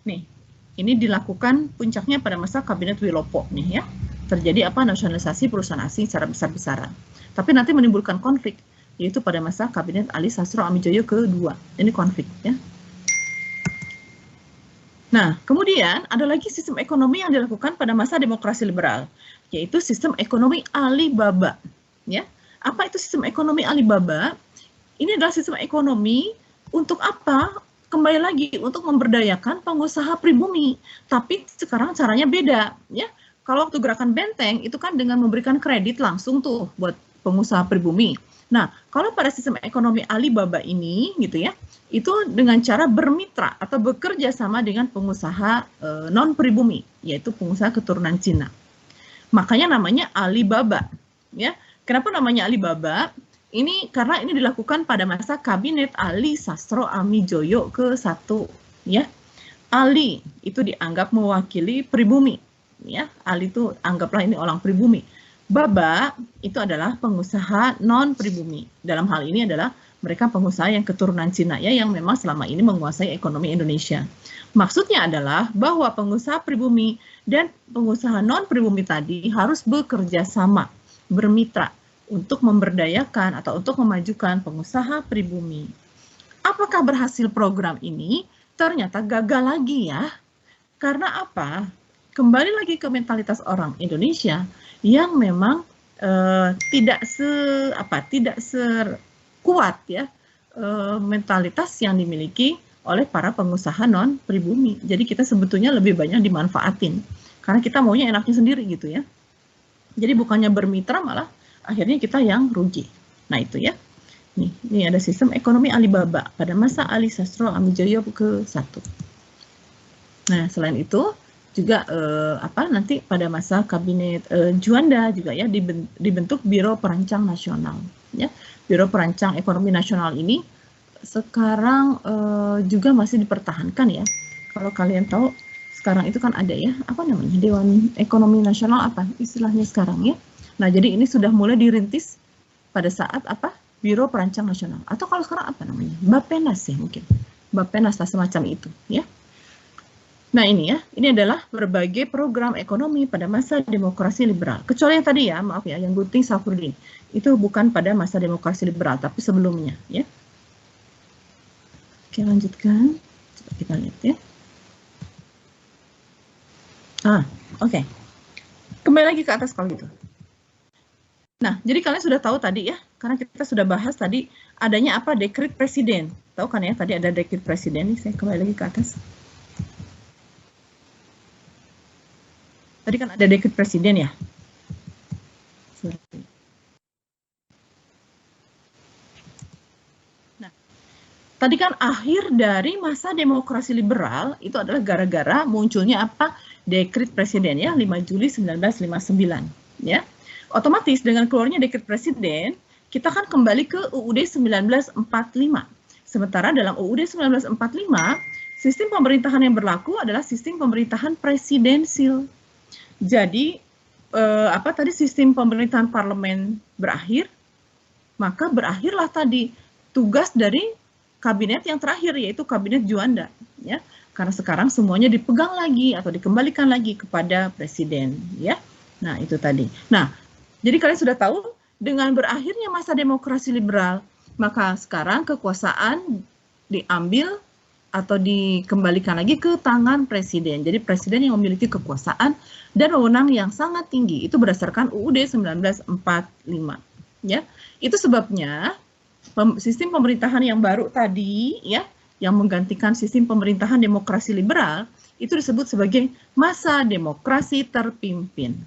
[SPEAKER 1] Nih, ini dilakukan puncaknya pada masa Kabinet Wilopo nih ya. Terjadi nasionalisasi perusahaan asing secara besar-besaran. Tapi nanti menimbulkan konflik, yaitu pada masa Kabinet Ali Sastro Amijoyo kedua. Ini konflik ya. Nah, kemudian ada lagi sistem ekonomi yang dilakukan pada masa demokrasi liberal, yaitu sistem ekonomi Alibaba. Ya, apa itu sistem ekonomi Alibaba? Ini adalah sistem ekonomi untuk apa? Kembali lagi untuk memberdayakan pengusaha pribumi. Tapi sekarang caranya beda, ya. kalau waktu gerakan Benteng itu kan dengan memberikan kredit langsung tuh buat pengusaha pribumi. Nah, kalau pada sistem ekonomi Alibaba ini gitu ya, itu dengan cara bermitra atau bekerja sama dengan pengusaha non pribumi, yaitu pengusaha keturunan Cina. Makanya namanya Alibaba, ya. Kenapa namanya Alibaba? Ini karena ini dilakukan pada masa Kabinet Ali Sastro Amijoyo ke-1, ya. Ali itu dianggap mewakili pribumi, ya. Ali itu anggaplah ini orang pribumi. Baba itu adalah pengusaha non pribumi. Dalam hal ini adalah mereka pengusaha yang keturunan Cina, ya, yang memang selama ini menguasai ekonomi Indonesia. Maksudnya adalah bahwa pengusaha pribumi dan pengusaha non pribumi tadi harus bekerja sama, bermitra untuk memberdayakan atau untuk memajukan pengusaha pribumi. Apakah berhasil program ini? Ternyata gagal lagi, ya. Karena apa? Kembali lagi ke mentalitas orang Indonesia yang memang tidak sekuat, ya, mentalitas yang dimiliki oleh para pengusaha non pribumi. Jadi kita sebetulnya lebih banyak dimanfaatin karena kita maunya enaknya sendiri gitu, ya. Jadi bukannya bermitra, malah akhirnya kita yang rugi. Nah itu, ya. Ini ada sistem ekonomi Alibaba pada masa Ali Sastro Amijoyo ke-1. Nah, selain itu juga nanti pada masa Kabinet Juanda juga, ya, dibentuk Biro Perancang Nasional, ya. Biro Perancang Ekonomi Nasional ini sekarang juga masih dipertahankan, ya. Kalau kalian tahu sekarang itu kan ada, ya, apa namanya, Dewan Ekonomi Nasional, apa istilahnya sekarang, ya. Nah, jadi ini sudah mulai dirintis pada saat Biro Perancang Nasional, atau kalau sekarang apa namanya, Bappenas, ya, mungkin Bappenas lah semacam itu, ya. Nah ini, ya, ini adalah berbagai program ekonomi pada masa demokrasi liberal. Kecuali yang tadi, ya, maaf, ya, yang Gunting Safruddin itu bukan pada masa demokrasi liberal, tapi sebelumnya, ya. Oke, lanjutkan. Coba kita lihat, ya. Oke. Kembali lagi ke atas kalau gitu. Nah, jadi kalian sudah tahu tadi, ya, karena kita sudah bahas tadi adanya dekret presiden. Tahu kan, ya, tadi ada dekret presiden. Nih, saya kembali lagi ke atas. Tadi kan ada dekret presiden, ya. Nah, tadi kan akhir dari masa demokrasi liberal itu adalah gara-gara munculnya dekret presiden, ya, 5 Juli 1959, ya. Otomatis dengan keluarnya dekret presiden, kita kan kembali ke UUD 1945. Sementara dalam UUD 1945, sistem pemerintahan yang berlaku adalah sistem pemerintahan presidensil. Jadi, tadi sistem pemerintahan parlemen berakhir, maka berakhirlah tadi tugas dari kabinet yang terakhir, yaitu kabinet Juanda, ya. Karena sekarang semuanya dipegang lagi atau dikembalikan lagi kepada presiden, ya. Nah, itu tadi. Nah, jadi kalian sudah tahu dengan berakhirnya masa demokrasi liberal, maka sekarang kekuasaan diambil atau dikembalikan lagi ke tangan presiden. Jadi presiden yang memiliki kekuasaan dan wewenang yang sangat tinggi. Itu berdasarkan UUD 1945. Ya, itu sebabnya sistem pemerintahan yang baru tadi, ya, yang menggantikan sistem pemerintahan demokrasi liberal, itu disebut sebagai masa demokrasi terpimpin.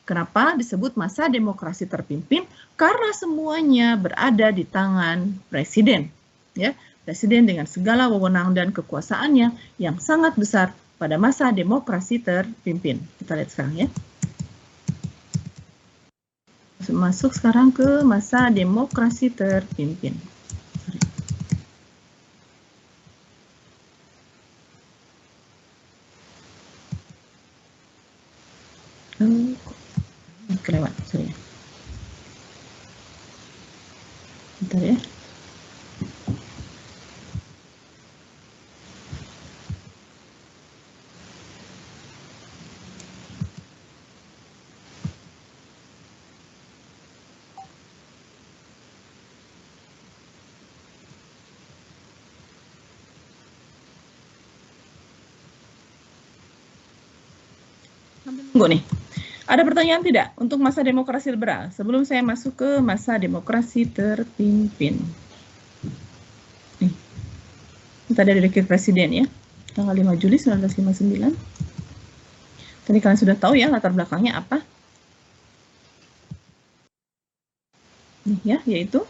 [SPEAKER 1] Kenapa disebut masa demokrasi terpimpin? Karena semuanya berada di tangan presiden, ya. Presiden dengan segala wewenang dan kekuasaannya yang sangat besar pada masa demokrasi terpimpin. Kita lihat sekarang, ya. Masuk sekarang ke masa demokrasi terpimpin. Kelewat, sorry. Bentar, ya. Tunggu nih. Ada pertanyaan tidak untuk masa demokrasi liberal sebelum saya masuk ke masa demokrasi terpimpin? Nih. Kita ada dekret presiden, ya, tanggal 5 Juli 1959. Tadi kalian sudah tahu ya latar belakangnya apa? Nih ya, yaitu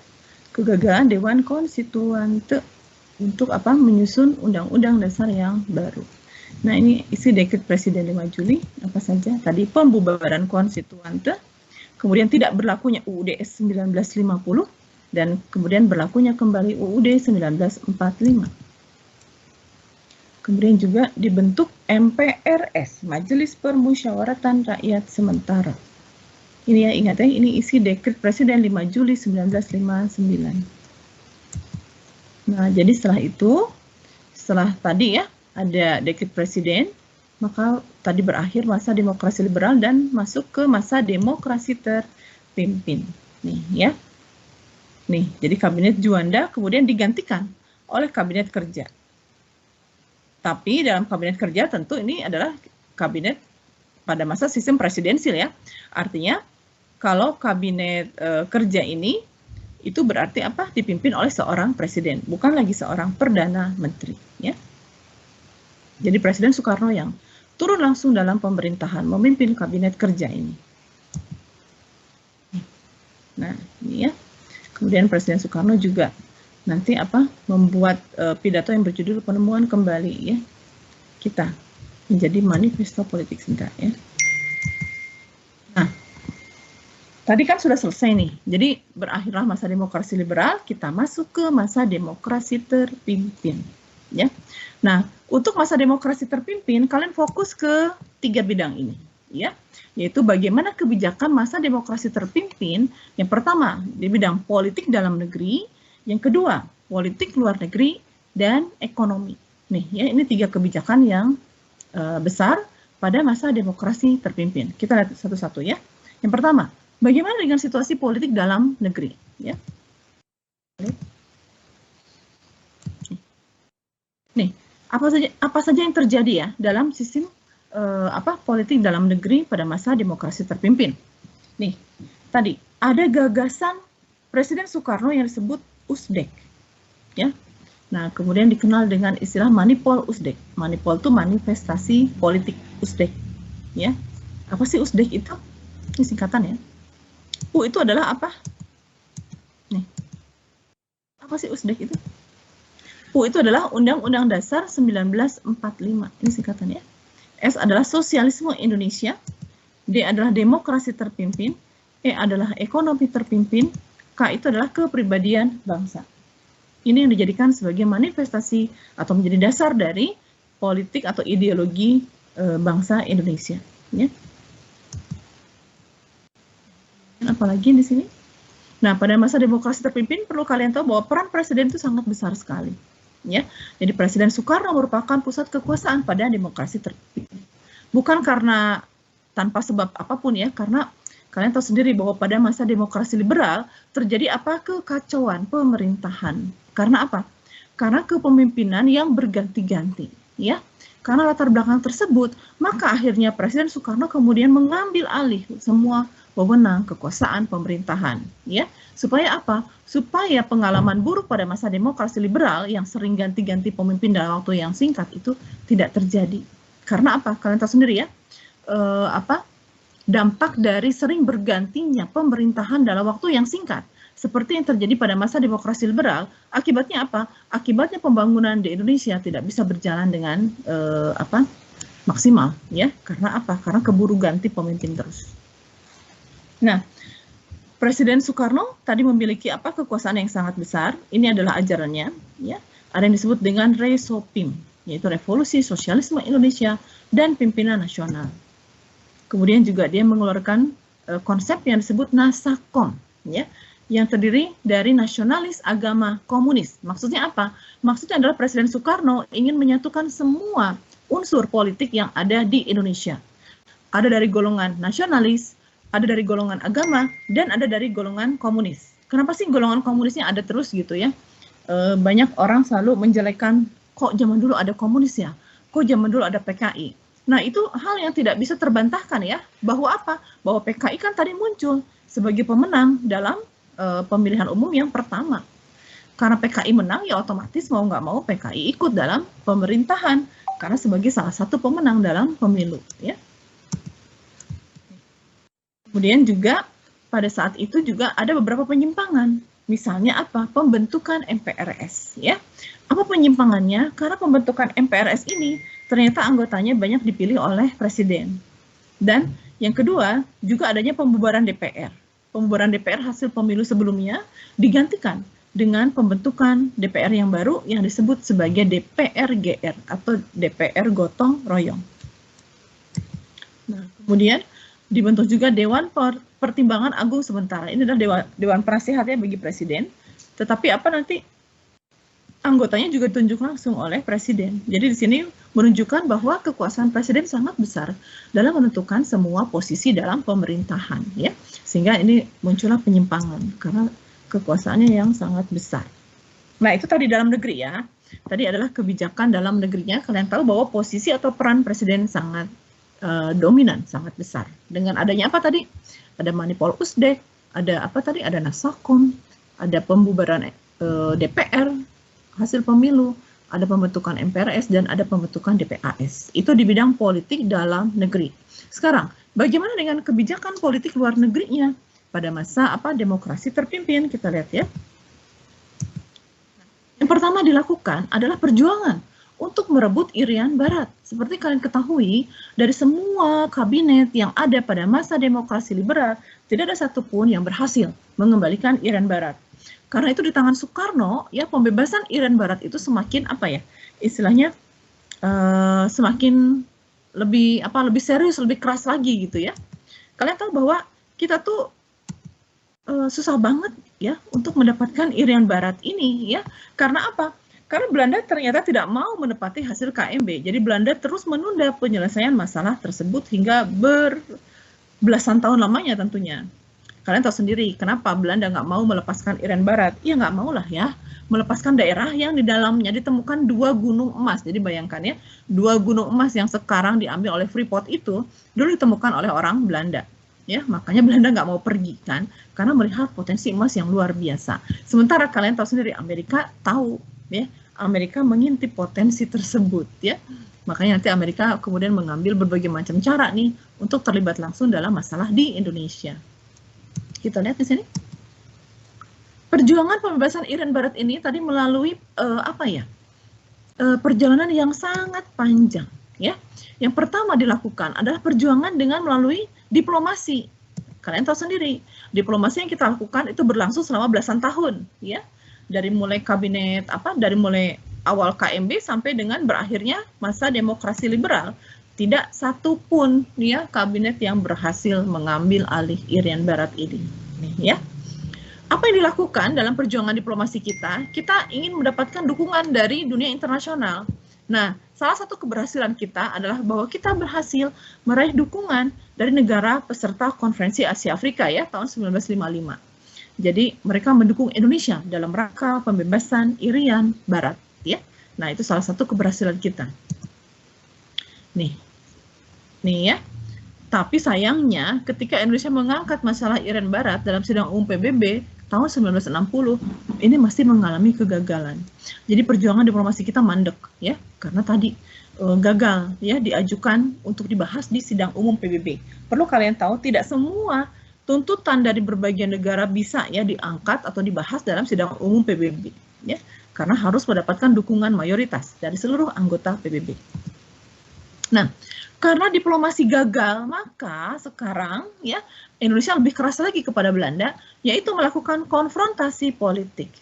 [SPEAKER 1] kegagalan Dewan Konstituante untuk apa? Menyusun Undang-Undang Dasar yang baru. Nah, ini isi dekret Presiden 5 Juli, apa saja? Tadi pembubaran konstituante, kemudian tidak berlakunya UUD 1950, dan kemudian berlakunya kembali UUD 1945. Kemudian juga dibentuk MPRS, Majelis Permusyawaratan Rakyat Sementara. Ini ya, ingat ya, ini isi dekret Presiden 5 Juli 1959. Nah, jadi setelah itu, setelah tadi ya, ada dekret presiden, maka tadi berakhir masa demokrasi liberal dan masuk ke masa demokrasi terpimpin. Nih ya. Nih, jadi kabinet Juanda kemudian digantikan oleh kabinet kerja. Tapi dalam kabinet kerja tentu ini adalah kabinet pada masa sistem presidensil ya. Artinya kalau kabinet kerja ini itu berarti apa? Dipimpin oleh seorang presiden, bukan lagi seorang perdana menteri ya. Jadi Presiden Soekarno yang turun langsung dalam pemerintahan, memimpin kabinet kerja ini. Nah, ini ya. Kemudian Presiden Soekarno juga nanti apa? Membuat pidato yang berjudul Penemuan Kembali ya kita menjadi manifesto politik kita ya. Nah, tadi kan sudah selesai nih. Jadi berakhirlah masa demokrasi liberal, kita masuk ke masa demokrasi terpimpin ya. Nah, untuk masa demokrasi terpimpin, kalian fokus ke 3 bidang ini, ya, yaitu bagaimana kebijakan masa demokrasi terpimpin. Yang pertama di bidang politik dalam negeri, yang kedua politik luar negeri dan ekonomi. Nih, ya, ini 3 kebijakan yang besar pada masa demokrasi terpimpin. Kita lihat satu-satu ya. Yang pertama, bagaimana dengan situasi politik dalam negeri, ya. Nih. Apa saja yang terjadi ya dalam sistem politik dalam negeri pada masa demokrasi terpimpin. Nih, tadi ada gagasan Presiden Soekarno yang disebut USDEK, ya. Nah, kemudian dikenal dengan istilah Manipol USDEK. Manipol itu manifestasi politik USDEK, ya. Apa sih USDEK itu? Ini singkatan ya. U itu adalah apa? Nih, apa sih USDEK itu? U itu adalah Undang-Undang Dasar 1945, ini singkatannya. S adalah Sosialisme Indonesia, D adalah Demokrasi Terpimpin, E adalah Ekonomi Terpimpin, K itu adalah Kepribadian Bangsa. Ini yang dijadikan sebagai manifestasi atau menjadi dasar dari politik atau ideologi bangsa Indonesia. Ya. Apalagi di sini? Nah, pada masa demokrasi terpimpin perlu kalian tahu bahwa peran presiden itu sangat besar sekali. Ya, jadi Presiden Soekarno merupakan pusat kekuasaan pada demokrasi terpimpin. Bukan karena tanpa sebab apapun ya, karena kalian tahu sendiri bahwa pada masa demokrasi liberal terjadi apa? Kekacauan pemerintahan. Karena apa? Karena kepemimpinan yang berganti-ganti, ya. Karena latar belakang tersebut, maka akhirnya Presiden Soekarno kemudian mengambil alih semua wewenang kekuasaan pemerintahan, ya. Supaya apa? Supaya pengalaman buruk pada masa demokrasi liberal yang sering ganti-ganti pemimpin dalam waktu yang singkat itu tidak terjadi. Karena apa? Kalian tahu sendiri ya, dampak dari sering bergantinya pemerintahan dalam waktu yang singkat, seperti yang terjadi pada masa demokrasi liberal. Akibatnya apa? Akibatnya pembangunan di Indonesia tidak bisa berjalan dengan maksimal, ya. Karena apa? Karena keburu ganti pemimpin terus. Nah, Presiden Soekarno tadi memiliki kekuasaan yang sangat besar. Ini adalah ajarannya, ya. Ada yang disebut dengan Resopim, yaitu Revolusi Sosialisme Indonesia dan Pimpinan Nasional. Kemudian juga dia mengeluarkan konsep yang disebut Nasakom, ya, yang terdiri dari nasionalis, agama, komunis. Maksudnya apa? Maksudnya adalah Presiden Soekarno ingin menyatukan semua unsur politik yang ada di Indonesia. Ada dari golongan nasionalis, ada dari golongan agama, dan ada dari golongan komunis. Kenapa sih golongan komunisnya ada terus gitu ya? Banyak orang selalu menjelekkan, kok zaman dulu ada komunis ya? Kok zaman dulu ada PKI? Nah, itu hal yang tidak bisa terbantahkan ya, bahwa apa? Bahwa PKI kan tadi muncul sebagai pemenang dalam pemilihan umum yang pertama. Karena PKI menang, ya otomatis mau nggak mau PKI ikut dalam pemerintahan, karena sebagai salah satu pemenang dalam pemilu. Ya. Kemudian juga pada saat itu juga ada beberapa penyimpangan. Misalnya apa? Pembentukan MPRS, ya. Apa penyimpangannya? Karena pembentukan MPRS ini ternyata anggotanya banyak dipilih oleh presiden. Dan yang kedua, juga adanya pembubaran DPR. Pembubaran DPR hasil pemilu sebelumnya digantikan dengan pembentukan DPR yang baru yang disebut sebagai DPR-GR atau DPR gotong royong. Nah, kemudian dibentuk juga Dewan Pertimbangan Agung sementara. Ini adalah Dewan Penasehatnya bagi presiden. Tetapi apa nanti anggotanya juga ditunjuk langsung oleh presiden. Jadi di sini menunjukkan bahwa kekuasaan presiden sangat besar dalam menentukan semua posisi dalam pemerintahan, ya. Sehingga ini muncullah penyimpangan karena kekuasaannya yang sangat besar. Nah, itu tadi dalam negeri ya. Tadi adalah kebijakan dalam negerinya. Kalian tahu bahwa posisi atau peran presiden sangat dominan, sangat besar. Dengan adanya apa tadi? Ada Manipol Usdek, ada apa tadi? Ada Nasakon, ada pembubaran DPR, hasil pemilu, ada pembentukan MPRS, dan ada pembentukan DPAS. Itu di bidang politik dalam negeri. Sekarang, bagaimana dengan kebijakan politik luar negerinya? Pada masa apa demokrasi terpimpin, kita lihat ya. Yang pertama dilakukan adalah perjuangan untuk merebut Irian Barat. Seperti kalian ketahui, dari semua kabinet yang ada pada masa demokrasi liberal, tidak ada satupun yang berhasil mengembalikan Irian Barat. Karena itu di tangan Soekarno, ya pembebasan Irian Barat itu semakin apa ya, istilahnya semakin lebih serius, lebih keras lagi gitu ya. Kalian tahu bahwa kita tuh susah banget ya untuk mendapatkan Irian Barat ini ya. Karena apa? Karena Belanda ternyata tidak mau menepati hasil KMB. Jadi Belanda terus menunda penyelesaian masalah tersebut hingga berbelasan tahun lamanya tentunya. Kalian tahu sendiri kenapa Belanda nggak mau melepaskan Irian Barat. Ya nggak mau lah ya, melepaskan daerah yang di dalamnya ditemukan 2 gunung emas. Jadi bayangkan ya, 2 gunung emas yang sekarang diambil oleh Freeport itu dulu ditemukan oleh orang Belanda. Ya, makanya Belanda nggak mau pergi kan, karena melihat potensi emas yang luar biasa. Sementara kalian tahu sendiri Amerika tahu ya, Amerika mengintip potensi tersebut ya. Makanya nanti Amerika kemudian mengambil berbagai macam cara nih untuk terlibat langsung dalam masalah di Indonesia. Kita lihat di sini. Perjuangan pembebasan Irian Barat ini tadi melalui perjalanan yang sangat panjang ya. Yang pertama dilakukan adalah perjuangan dengan melalui diplomasi. Kalian tahu sendiri, diplomasi yang kita lakukan itu berlangsung selama belasan tahun ya. Dari mulai kabinet dari mulai awal KMB sampai dengan berakhirnya masa demokrasi liberal, tidak satu pun ya kabinet yang berhasil mengambil alih Irian Barat ini. Nih, ya. Apa yang dilakukan dalam perjuangan diplomasi kita? Kita ingin mendapatkan dukungan dari dunia internasional. Nah, salah satu keberhasilan kita adalah bahwa kita berhasil meraih dukungan dari negara peserta Konferensi Asia Afrika ya tahun 1955. Jadi mereka mendukung Indonesia dalam rangka pembebasan Irian Barat ya. Nah, itu salah satu keberhasilan kita. Nih ya. Tapi sayangnya ketika Indonesia mengangkat masalah Irian Barat dalam sidang umum PBB tahun 1960, ini masih mengalami kegagalan. Jadi perjuangan diplomasi kita mandek ya, karena tadi gagal ya diajukan untuk dibahas di sidang umum PBB. Perlu kalian tahu tidak semua tuntutan dari berbagai negara bisa ya diangkat atau dibahas dalam sidang umum PBB ya, karena harus mendapatkan dukungan mayoritas dari seluruh anggota PBB. Nah, karena diplomasi gagal, maka sekarang ya Indonesia lebih keras lagi kepada Belanda, yaitu melakukan konfrontasi politik.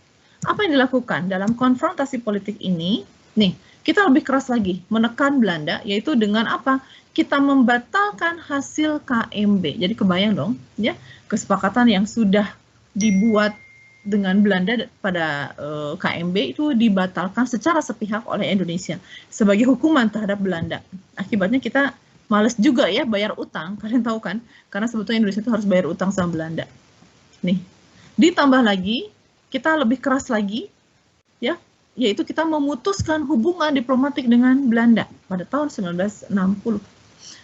[SPEAKER 1] Apa yang dilakukan dalam konfrontasi politik ini? Nih, kita lebih keras lagi menekan Belanda, yaitu dengan apa? Kita membatalkan hasil KMB. Jadi kebayang dong, ya kesepakatan yang sudah dibuat dengan Belanda pada KMB itu dibatalkan secara sepihak oleh Indonesia sebagai hukuman terhadap Belanda. Akibatnya kita males juga ya bayar utang, kalian tahu kan? Karena sebetulnya Indonesia itu harus bayar utang sama Belanda. Nih, ditambah lagi kita lebih keras lagi, ya, yaitu kita memutuskan hubungan diplomatik dengan Belanda pada tahun 1960.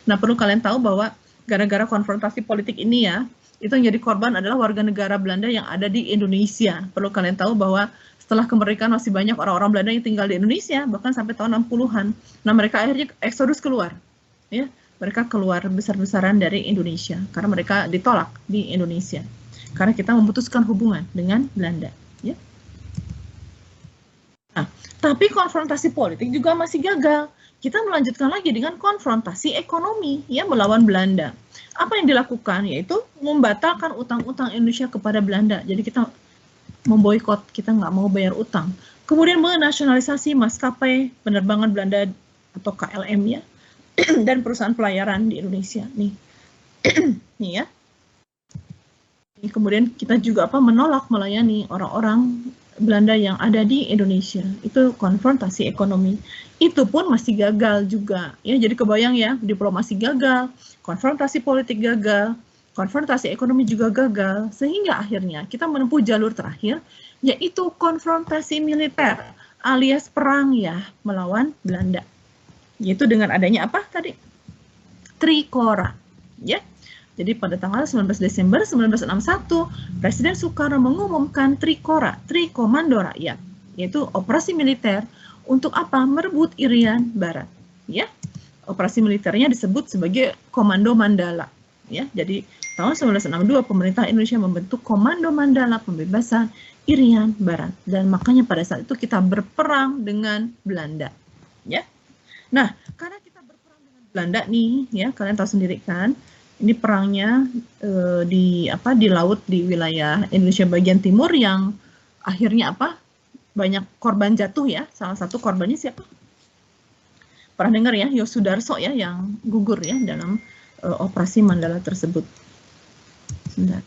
[SPEAKER 1] Nah, perlu kalian tahu bahwa gara-gara konfrontasi politik ini ya, itu yang jadi korban adalah warga negara Belanda yang ada di Indonesia. Perlu kalian tahu bahwa setelah kemerdekaan masih banyak orang-orang Belanda yang tinggal di Indonesia, bahkan sampai tahun 60-an. Nah, mereka akhirnya eksodus keluar. Ya, mereka keluar besar-besaran dari Indonesia karena mereka ditolak di Indonesia karena kita memutuskan hubungan dengan Belanda, ya. Nah, tapi konfrontasi politik juga masih gagal. Kita melanjutkan lagi dengan konfrontasi ekonomi, ya, melawan Belanda. Apa yang dilakukan? Yaitu membatalkan utang-utang Indonesia kepada Belanda. Jadi kita memboikot, kita nggak mau bayar utang. Kemudian menasionalisasi maskapai penerbangan Belanda atau KLM, ya, dan perusahaan pelayaran di Indonesia. Nih, nih ya. Kemudian kita juga menolak melayani orang-orang Belanda yang ada di Indonesia. Itu konfrontasi ekonomi. Itu pun masih gagal juga, ya. Jadi kebayang ya, diplomasi gagal, konfrontasi politik gagal, konfrontasi ekonomi juga gagal, sehingga akhirnya kita menempuh jalur terakhir, yaitu konfrontasi militer alias perang, ya, melawan Belanda. Yaitu dengan adanya apa tadi? Trikora, ya. Jadi pada tanggal 19 Desember 1961, Presiden Soekarno mengumumkan Trikora, Trikomando Rakyat, yaitu operasi militer untuk apa? Merebut Irian Barat, ya. Operasi militernya disebut sebagai Komando Mandala, ya. Jadi tahun 1962 pemerintah Indonesia membentuk Komando Mandala pembebasan Irian Barat, dan makanya pada saat itu kita berperang dengan Belanda, ya. Nah, karena kita berperang dengan Belanda nih, ya, kalian tahu sendiri kan, ini perangnya di laut di wilayah Indonesia bagian timur yang akhirnya banyak korban jatuh, ya. Salah satu korbannya siapa? Pernah dengar ya, Yosudarso, ya, yang gugur, ya, dalam operasi Mandala tersebut. Sebentar.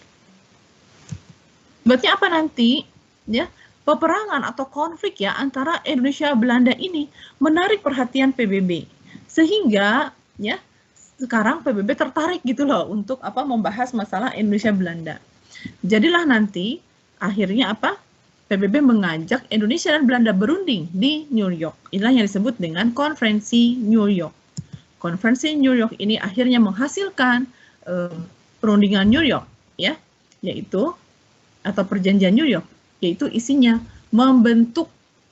[SPEAKER 1] Berarti apa nanti, ya? Peperangan atau konflik, ya, antara Indonesia Belanda ini menarik perhatian PBB, sehingga, ya, sekarang PBB tertarik gitu loh untuk membahas masalah Indonesia Belanda. Jadilah nanti akhirnya PBB mengajak Indonesia dan Belanda berunding di New York. Inilah yang disebut dengan Konferensi New York. Konferensi New York ini akhirnya menghasilkan perundingan New York, ya, yaitu atau perjanjian New York, yaitu isinya membentuk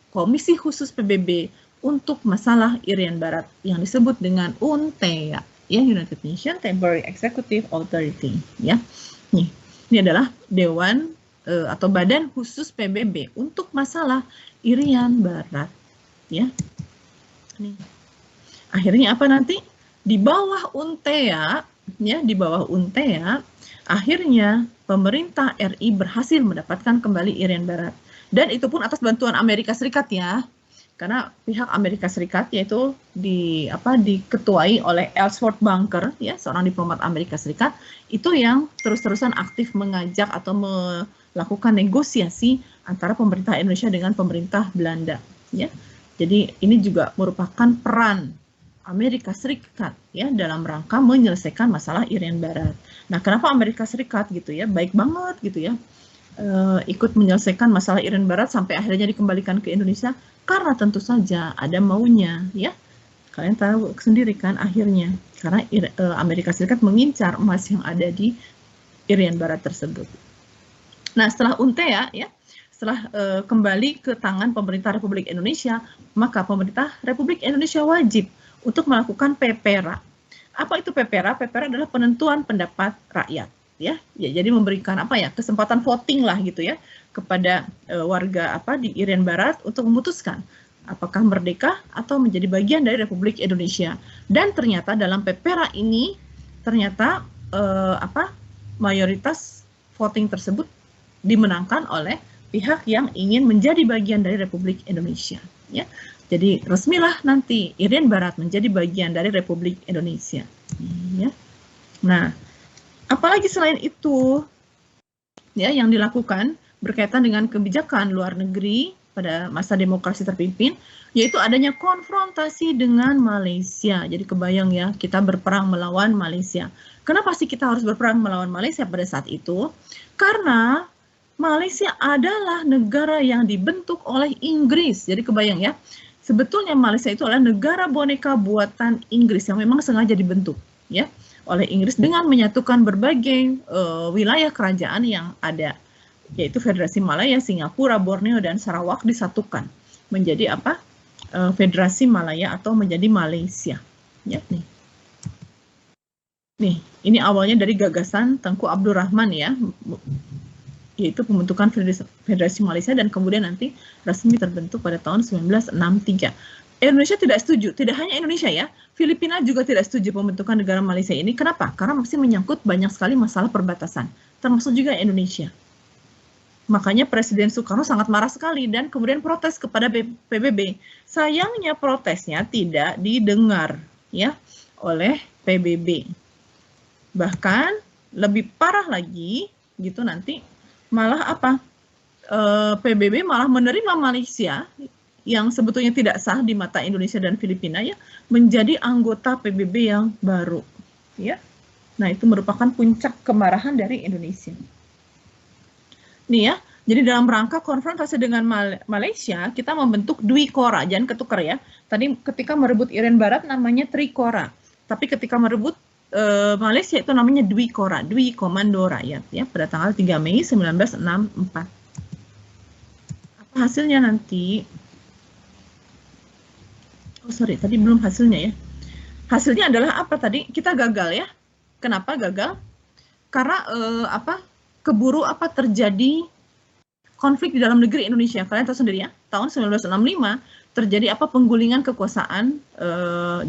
[SPEAKER 1] komisi khusus PBB untuk masalah Irian Barat yang disebut dengan UNTEA, ya, United Nations Temporary Executive Authority, ya. Ini adalah dewan atau badan khusus PBB untuk masalah Irian Barat, ya. Nih. Akhirnya apa nanti? Di bawah UNTEA, ya, di bawah UNTEA, akhirnya pemerintah RI berhasil mendapatkan kembali Irian Barat, dan itu pun atas bantuan Amerika Serikat, ya. Karena pihak Amerika Serikat yaitu diketuai oleh Ellsworth Bunker, ya, seorang diplomat Amerika Serikat, itu yang terus-terusan aktif mengajak atau melakukan negosiasi antara pemerintah Indonesia dengan pemerintah Belanda, ya. Jadi ini juga merupakan peran Amerika Serikat, ya, dalam rangka menyelesaikan masalah Irian Barat. Nah, kenapa Amerika Serikat gitu, ya, baik banget gitu, ya, ikut menyelesaikan masalah Irian Barat sampai akhirnya dikembalikan ke Indonesia? Karena tentu saja ada maunya, ya. Kalian tahu sendiri kan akhirnya, karena Amerika Serikat mengincar emas yang ada di Irian Barat tersebut. Nah, setelah UNTEA, ya, setelah kembali ke tangan pemerintah Republik Indonesia, maka pemerintah Republik Indonesia wajib untuk melakukan PEPERA. Apa itu PEPERA? PEPERA adalah penentuan pendapat rakyat, ya. Jadi memberikan kesempatan voting lah gitu, ya, kepada warga di Irian Barat untuk memutuskan apakah merdeka atau menjadi bagian dari Republik Indonesia. Dan ternyata dalam PEPERA ini ternyata mayoritas voting tersebut dimenangkan oleh pihak yang ingin menjadi bagian dari Republik Indonesia, ya. Jadi resmilah nanti Irian Barat menjadi bagian dari Republik Indonesia, ya. Nah, apalagi selain itu, ya, yang dilakukan berkaitan dengan kebijakan luar negeri pada masa demokrasi terpimpin, yaitu adanya konfrontasi dengan Malaysia. Jadi kebayang, ya, kita berperang melawan Malaysia. Kenapa sih kita harus berperang melawan Malaysia pada saat itu? Karena Malaysia adalah negara yang dibentuk oleh Inggris. Jadi kebayang, ya, sebetulnya Malaysia itu adalah negara boneka buatan Inggris yang memang sengaja dibentuk, ya, oleh Inggris dengan menyatukan berbagai wilayah kerajaan yang ada, yaitu Federasi Malaya, Singapura, Borneo, dan Sarawak disatukan menjadi Federasi Malaya atau menjadi Malaysia, ya, nih. Nih, ini awalnya dari gagasan Tengku Abdul Rahman ya, yaitu pembentukan Federasi Malaysia dan kemudian nanti resmi terbentuk pada tahun 1963. Indonesia tidak setuju, tidak hanya Indonesia ya, Filipina juga tidak setuju pembentukan negara Malaysia ini. Kenapa? Karena masih menyangkut banyak sekali masalah perbatasan, termasuk juga Indonesia. Makanya Presiden Soekarno sangat marah sekali dan kemudian protes kepada PBB. Sayangnya protesnya tidak didengar ya oleh PBB. Bahkan lebih parah lagi gitu nanti malah apa? PBB malah menerima Malaysia yang sebetulnya tidak sah di mata Indonesia dan Filipina ya menjadi anggota PBB yang baru ya. Nah, itu merupakan puncak kemarahan dari Indonesia. Nih ya, jadi dalam rangka konfrontasi dengan Malaysia, kita membentuk Dwikora, jangan ketukar ya. Tadi ketika merebut Irian Barat namanya Trikora, tapi ketika merebut Malaysia itu namanya Dwikora, Dwi Komando Rakyat ya, pada tanggal 3 Mei 1964. Apa hasilnya nanti? Oh sorry, tadi belum hasilnya ya. Hasilnya adalah apa tadi? Kita gagal ya. Kenapa gagal? Karena keburu terjadi konflik di dalam negeri Indonesia. Kalian tahu sendiri ya, tahun 1965 terjadi penggulingan kekuasaan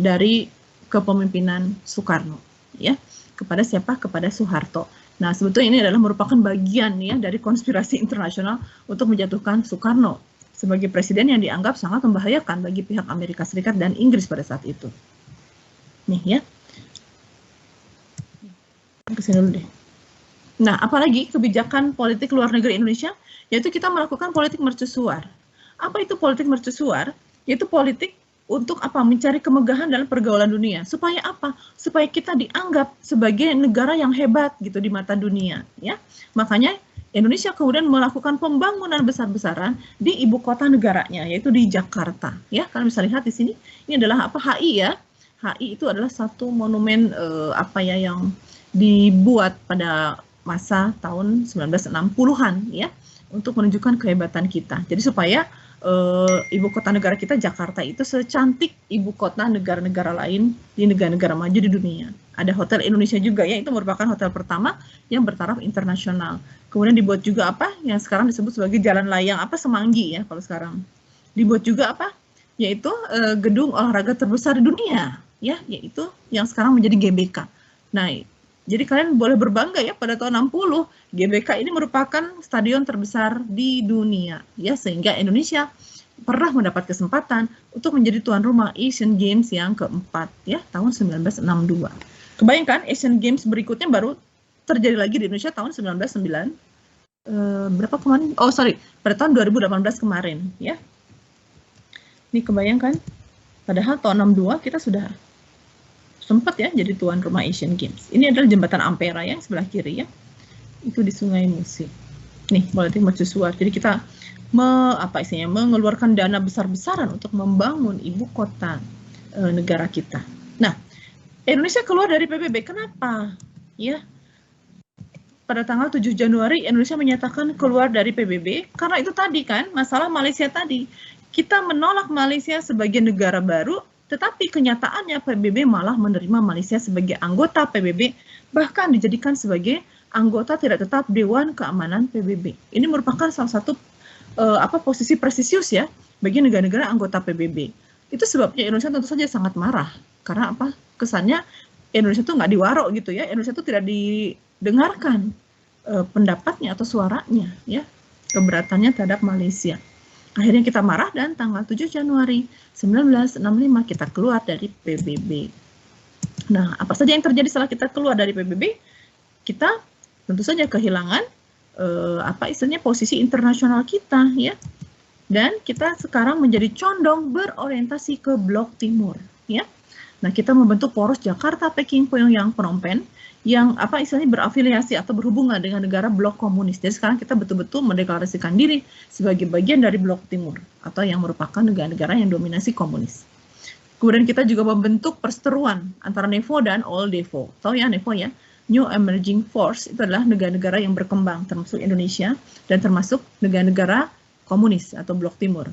[SPEAKER 1] dari kepemimpinan Soekarno ya kepada siapa? Kepada Soeharto. Nah, sebetulnya ini adalah merupakan bagian ya dari konspirasi internasional untuk menjatuhkan Soekarno sebagai presiden yang dianggap sangat membahayakan bagi pihak Amerika Serikat dan Inggris pada saat itu. Nih ya. Kesini dulu deh. Nah, apalagi kebijakan politik luar negeri Indonesia, yaitu kita melakukan politik mercusuar. Apa itu politik mercusuar? Yaitu politik untuk mencari kemegahan dalam pergaulan dunia. Supaya apa? Supaya kita dianggap sebagai negara yang hebat gitu di mata dunia. Ya, makanya Indonesia kemudian melakukan pembangunan besar-besaran di ibu kota negaranya, yaitu di Jakarta. Ya, kalian bisa lihat di sini. Ini adalah HI ya. HI itu adalah satu monumen yang dibuat pada masa tahun 1960-an ya untuk menunjukkan kehebatan kita. Jadi supaya ibu kota negara kita Jakarta itu secantik ibu kota negara-negara lain di negara-negara maju di dunia. Ada Hotel Indonesia juga ya, itu merupakan hotel pertama yang bertaraf internasional. Kemudian dibuat juga yang sekarang disebut sebagai jalan layang Semanggi ya kalau sekarang. Dibuat juga yaitu gedung olahraga terbesar di dunia ya, yaitu yang sekarang menjadi GBK. Nah, jadi kalian boleh berbangga ya pada tahun 60 GBK ini merupakan stadion terbesar di dunia ya, sehingga Indonesia pernah mendapat kesempatan untuk menjadi tuan rumah Asian Games yang keempat ya tahun 1962. Kebayangkan Asian Games berikutnya baru terjadi lagi di Indonesia tahun 1999 berapa kemarin? Oh sorry, pada tahun 2018 kemarin ya. Ini kebayangkan, padahal tahun 62 kita sudah sempat ya jadi tuan rumah Asian Games. Ini adalah jembatan Ampera yang sebelah kiri ya. Itu di Sungai Musi. Nih, politik mercusuar. Jadi kita mengeluarkan dana besar-besaran untuk membangun ibu kota negara kita. Nah, Indonesia keluar dari PBB. Kenapa? Ya. Pada tanggal 7 Januari Indonesia menyatakan keluar dari PBB karena itu tadi kan masalah Malaysia tadi. Kita menolak Malaysia sebagai negara baru, tetapi kenyataannya PBB malah menerima Malaysia sebagai anggota PBB, bahkan dijadikan sebagai anggota tidak tetap Dewan Keamanan PBB. Ini merupakan salah satu posisi prestisius ya bagi negara-negara anggota PBB. Itu sebabnya Indonesia tentu saja sangat marah karena kesannya Indonesia tuh nggak diwarok gitu ya. Indonesia tuh tidak didengarkan pendapatnya atau suaranya ya, keberatannya terhadap Malaysia. Akhirnya kita marah dan tanggal 7 Januari 1965 kita keluar dari PBB. Nah, apa saja yang terjadi setelah kita keluar dari PBB? Kita tentu saja kehilangan posisi internasional kita ya. Dan kita sekarang menjadi condong berorientasi ke blok timur ya. Nah, kita membentuk poros Jakarta, Peking, Pyongyang, Phnom Penh yang berafiliasi atau berhubungan dengan negara blok komunis. Jadi sekarang kita betul-betul mendeklarasikan diri sebagai bagian dari blok timur atau yang merupakan negara-negara yang dominasi komunis. Kemudian kita juga membentuk perseteruan antara NEVO dan OLDEVO. Tahu ya NEVO ya? New Emerging Force itu adalah negara-negara yang berkembang termasuk Indonesia dan termasuk negara-negara komunis atau blok timur.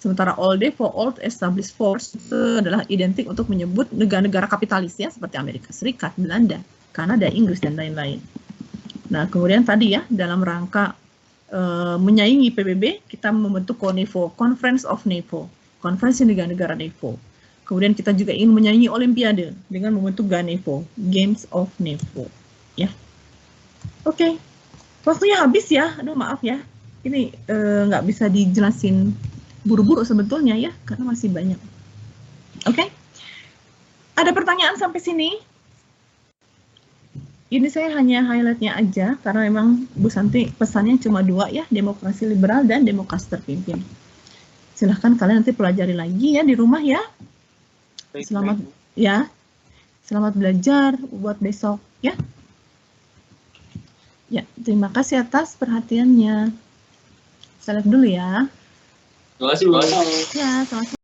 [SPEAKER 1] Sementara ALDE for Old Established Force itu adalah identik untuk menyebut negara-negara kapitalis ya, seperti Amerika Serikat, Belanda, Kanada, Inggris, dan lain-lain. Nah, kemudian tadi ya, dalam rangka menyaingi PBB, kita membentuk CONEFO, Conference of NEFO, konferensi negara-negara NEFO. Kemudian kita juga ingin menyaingi Olimpiade dengan membentuk GANEFO, Games of NEFO. Ya, oke. Waktunya habis ya, aduh maaf ya. Ini nggak bisa dijelasin buru-buru sebetulnya ya, karena masih banyak. Oke. Ada pertanyaan sampai sini? Ini saya hanya highlight-nya aja, karena memang Bu Santi pesannya cuma 2 ya, demokrasi liberal dan demokrasi terpimpin. Silahkan kalian nanti pelajari lagi ya di rumah ya. Selamat ya. Selamat belajar buat besok ya. Ya, terima kasih atas perhatiannya. Saya lihat dulu ya.
[SPEAKER 3] Terima kasih, Bu.
[SPEAKER 1] Ya, sama-sama.